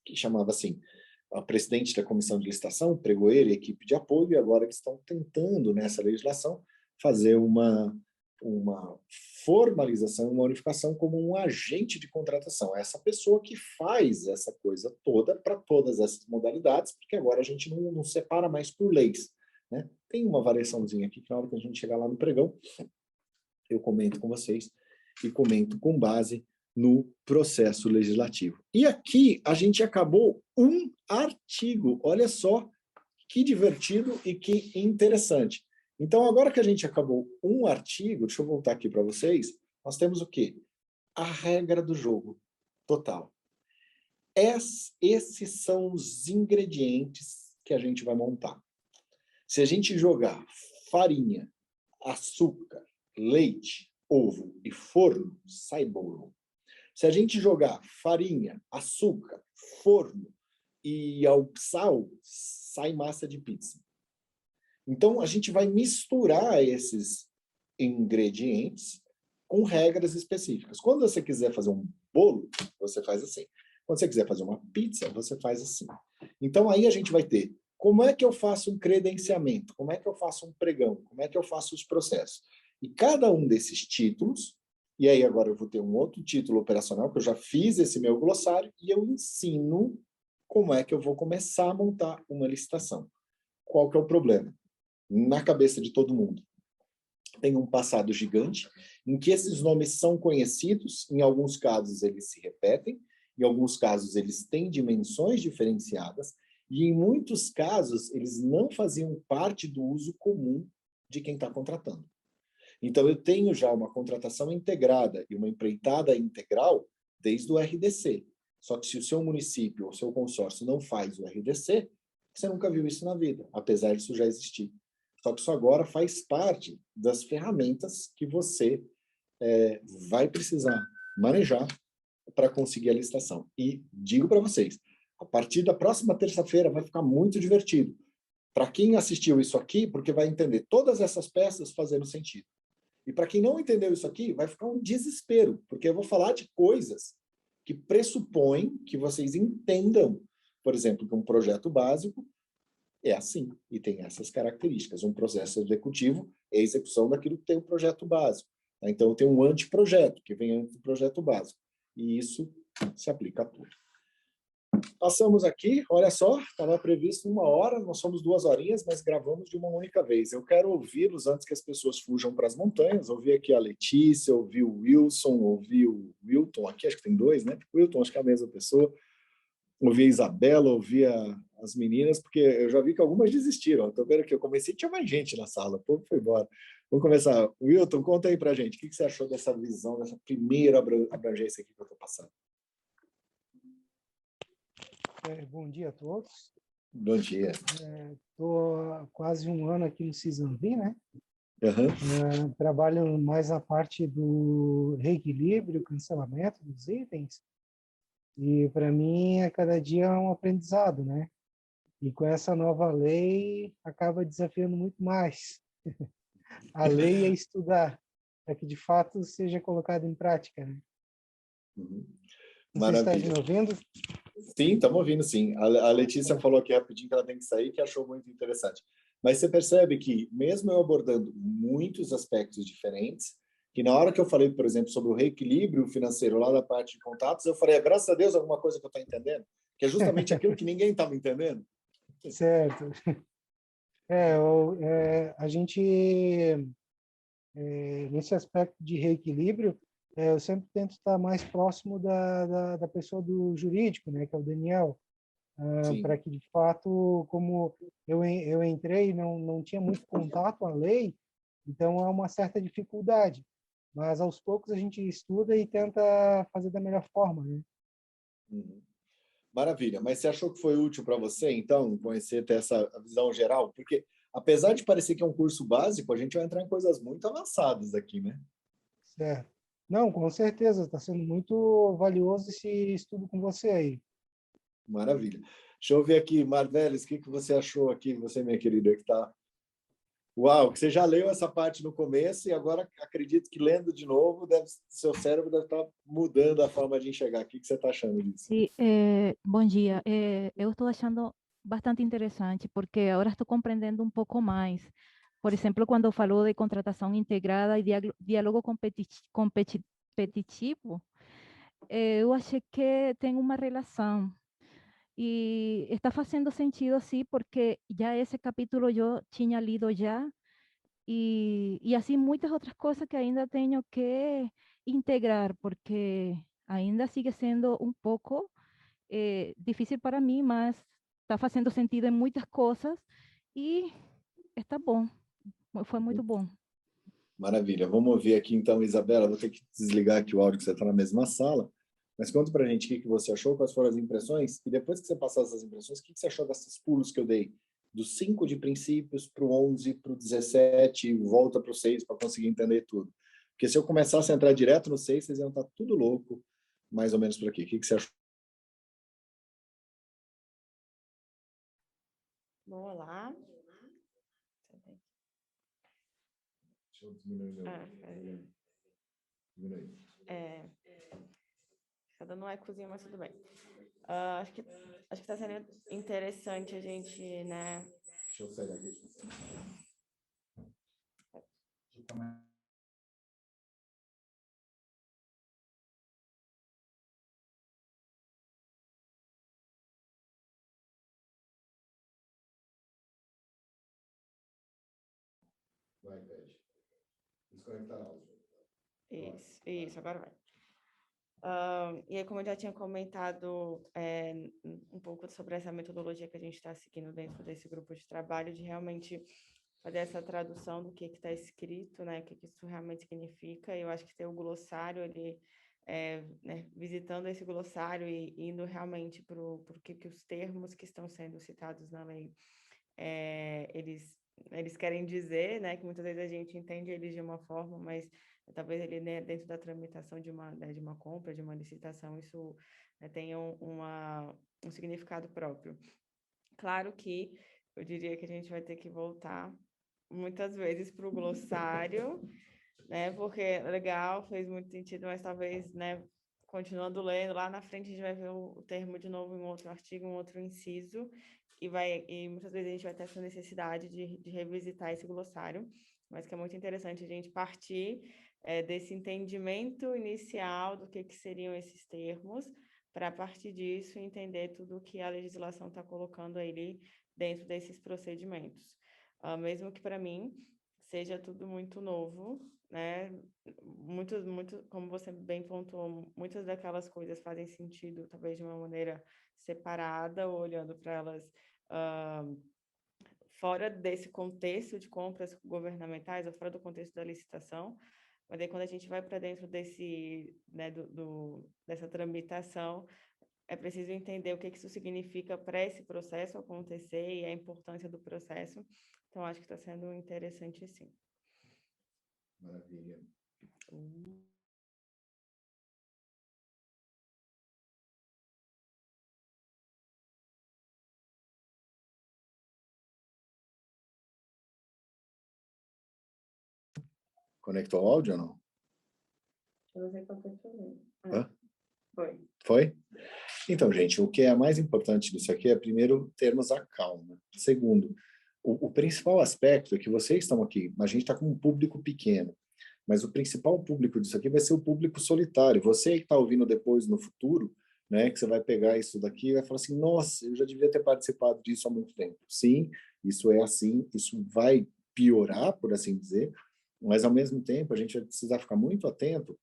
que chamava assim, a presidente da comissão de licitação, pregoeiro e equipe de apoio, e agora eles estão tentando, nessa legislação, fazer uma formalização, uma unificação como um agente de contratação. Essa pessoa que faz essa coisa toda para todas essas modalidades, porque agora a gente não separa mais por leis, né? Tem uma variaçãozinha aqui que na hora que a gente chegar lá no pregão, eu comento com vocês e comento com base no processo legislativo. E aqui a gente acabou um artigo. Olha só que divertido e que interessante. Então, agora que a gente acabou um artigo, deixa eu voltar aqui para vocês, nós temos o quê? A regra do jogo total. Esses são os ingredientes que a gente vai montar. Se a gente jogar farinha, açúcar, leite, ovo e forno, sai bolo. Se a gente jogar farinha, açúcar, forno e sal, sai massa de pizza. Então, a gente vai misturar esses ingredientes com regras específicas. Quando você quiser fazer um bolo, você faz assim. Quando você quiser fazer uma pizza, você faz assim. Então, aí a gente vai ter como é que eu faço um credenciamento, como é que eu faço um pregão, como é que eu faço os processos. E cada um desses títulos, e aí agora eu vou ter um outro título operacional, que eu já fiz esse meu glossário, e eu ensino como é que eu vou começar a montar uma licitação. Qual que é o problema? Na cabeça de todo mundo. Tem um passado gigante, em que esses nomes são conhecidos, em alguns casos eles se repetem, em alguns casos eles têm dimensões diferenciadas, e em muitos casos eles não faziam parte do uso comum de quem está contratando. Então eu tenho já uma contratação integrada e uma empreitada integral desde o RDC. Só que se o seu município ou o seu consórcio não faz o RDC, você nunca viu isso na vida, apesar disso já existir. Só que isso agora faz parte das ferramentas que você vai precisar manejar para conseguir a licitação. E digo para vocês, a partir da próxima terça-feira vai ficar muito divertido. Para quem assistiu isso aqui, porque vai entender todas essas peças fazendo sentido. E para quem não entendeu isso aqui, vai ficar um desespero, porque eu vou falar de coisas que pressupõem que vocês entendam, por exemplo, que um projeto básico é assim, e tem essas características. Um processo executivo é a execução daquilo que tem o projeto básico. Então, tem um anteprojeto, que vem antes do projeto básico. E isso se aplica a tudo. Passamos aqui, olha só, estava previsto 1 hora, nós somos 2 horinhas, mas gravamos de uma única vez. Eu quero ouvi-los antes que as pessoas fujam para as montanhas. Ouvi aqui a Letícia, ouvi o Wilson, ouvi o Wilton, aqui acho que tem 2, né? O Wilton, acho que é a mesma pessoa. Ouvi a Isabela, ouvi as meninas, porque eu já vi que algumas desistiram. Estou vendo que eu comecei, tinha mais gente na sala, o povo foi embora. Vamos começar. Wilton, conta aí para a gente, o que você achou dessa visão, dessa primeira abrangência aqui que eu estou passando? Bom dia a todos. Bom dia. Estou há quase 1 ano aqui no Cismvi, né? Uhum. Trabalho mais na parte do reequilíbrio, cancelamento dos itens. E para mim, a cada dia é um aprendizado, né? E com essa nova lei, acaba desafiando muito mais. A lei é estudar, para que de fato seja colocado em prática, né? Uhum. Você está me ouvindo? Sim, estamos ouvindo, sim. A Letícia falou aqui rapidinho que ela tem que sair, que achou muito interessante. Mas você percebe que, mesmo eu abordando muitos aspectos diferentes, que na hora que eu falei, por exemplo, sobre o reequilíbrio financeiro lá da parte de contatos, eu falei, graças a Deus, alguma coisa que eu estou entendendo, que é justamente aquilo que ninguém estava entendendo. Certo. A gente, nesse aspecto de reequilíbrio, eu sempre tento estar mais próximo da pessoa do jurídico, né, que é o Daniel, para Sim. que, de fato, como eu entrei, não tinha muito contato com a lei, então há uma certa dificuldade. Mas, aos poucos, a gente estuda e tenta fazer da melhor forma, né? Uhum. Maravilha. Mas você achou que foi útil para você, então, conhecer, ter essa visão geral? Porque, apesar de parecer que é um curso básico, a gente vai entrar em coisas muito avançadas aqui, né? Certo. Não, com certeza, está sendo muito valioso esse estudo com você aí. Maravilha. Deixa eu ver aqui, Marveles, o que você achou aqui, você, minha querida, que está... Uau, que você já leu essa parte no começo e agora acredito que lendo de novo, seu cérebro deve estar mudando a forma de enxergar. O que você está achando disso? Sí, bom dia. Eu estou achando bastante interessante, porque agora estou compreendendo um pouco mais. Por exemplo, quando falou de contratação integrada e diálogo competitivo, eu achei que tem uma relação. E está fazendo sentido, sim, porque já esse capítulo eu tinha lido já, e assim muitas outras coisas que ainda tenho que integrar, porque ainda sigue sendo um pouco difícil para mim, mas está fazendo sentido em muitas coisas e está bom, foi muito bom. Maravilha. Vamos ver aqui, então, Isabela. Vou ter que desligar aqui o áudio, que você está na mesma sala. Mas conta para a gente o que você achou, quais foram as impressões. E depois que você passar essas impressões, o que você achou desses pulos que eu dei? Dos 5 de princípios para o 11, para o 17, volta para o 6 para conseguir entender tudo. Porque se eu começasse a entrar direto no 6, vocês iam estar tudo louco, mais ou menos por aqui. O que você achou? Vamos lá. Deixa eu diminuir meu... Diminuir. Tá dando um ecozinho, mas tudo bem. Acho que está sendo interessante a gente, né? Deixa eu sair daqui. Vai, pede. Desconectar áudio. Isso, agora vai. E aí, como eu já tinha comentado um pouco sobre essa metodologia que a gente está seguindo dentro desse grupo de trabalho, de realmente fazer essa tradução do que está escrito, né, o que isso realmente significa. Eu acho que ter o glossário, né, visitando esse glossário e indo realmente para o que os termos que estão sendo citados na lei, eles querem dizer, né, que muitas vezes a gente entende eles de uma forma, mas talvez ele, né, dentro da tramitação de uma compra, de uma licitação, isso, né, tenha um significado próprio. Claro que eu diria que a gente vai ter que voltar muitas vezes para o glossário, né, porque é legal, fez muito sentido, mas talvez, né, continuando lendo, lá na frente a gente vai ver o termo de novo em um outro artigo, um outro inciso, e muitas vezes a gente vai ter essa necessidade de revisitar esse glossário, mas que é muito interessante a gente partir desse entendimento inicial do que seriam esses termos, para a partir disso entender tudo o que a legislação está colocando aí dentro desses procedimentos. Mesmo que para mim seja tudo muito novo, né? Muito, como você bem pontuou, muitas daquelas coisas fazem sentido, talvez de uma maneira separada, ou olhando para elas fora desse contexto de compras governamentais, ou fora do contexto da licitação. Mas aí, quando a gente vai para dentro né, dessa tramitação, é preciso entender o que isso significa para esse processo acontecer e a importância do processo. Então, acho que está sendo interessante, sim. Maravilha. Conectou o áudio ou não? Eu não sei qual foi o problema. Foi. Foi? Então, gente, o que é mais importante disso aqui é, primeiro, termos a calma. Segundo, O principal aspecto é que vocês estão aqui, a gente está com um público pequeno, mas o principal público disso aqui vai ser o público solitário. Você que está ouvindo depois, no futuro, né, que você vai pegar isso daqui e vai falar assim, nossa, eu já devia ter participado disso há muito tempo. Sim, isso é assim, isso vai piorar, por assim dizer, mas, ao mesmo tempo, a gente vai precisar ficar muito atento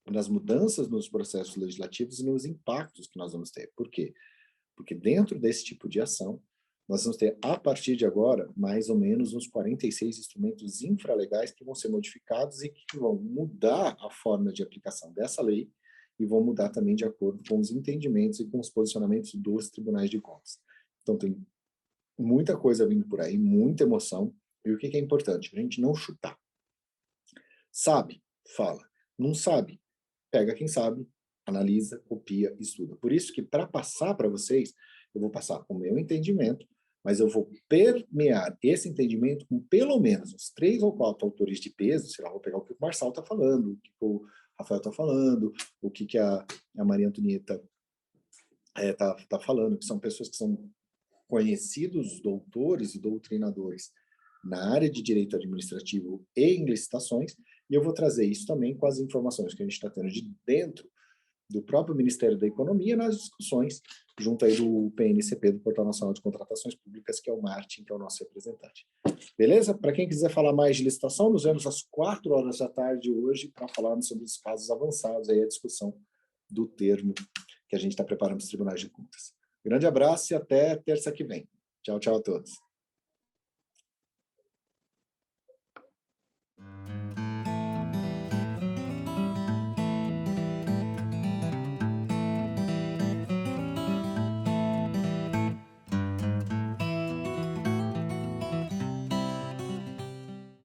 nas mudanças nos processos legislativos e nos impactos que nós vamos ter. Por quê? Porque dentro desse tipo de ação, nós vamos ter, a partir de agora, mais ou menos uns 46 instrumentos infralegais que vão ser modificados e que vão mudar a forma de aplicação dessa lei e vão mudar também de acordo com os entendimentos e com os posicionamentos dos tribunais de contas. Então, tem muita coisa vindo por aí, muita emoção. E o que é importante? A gente não chutar. Sabe? Fala. Não sabe? Pega quem sabe, analisa, copia, estuda. Por isso que, para passar para vocês, eu vou passar o meu entendimento, mas eu vou permear esse entendimento com pelo menos uns 3 ou 4 autores de peso, sei lá, vou pegar o que o Marçal está falando, o que o Rafael está falando, o que a Maria Antonieta tá falando, que são pessoas que são conhecidos doutores e doutrinadores na área de direito administrativo e em licitações, e eu vou trazer isso também com as informações que a gente está tendo de dentro do próprio Ministério da Economia nas discussões, junto aí do PNCP, do Portal Nacional de Contratações Públicas, que é o Martin, que é o nosso representante. Beleza? Para quem quiser falar mais de licitação, nos vemos às 4 horas da tarde hoje para falarmos sobre os casos avançados, aí a discussão do termo que a gente está preparando para os tribunais de contas. Grande abraço e até terça que vem. Tchau, tchau a todos.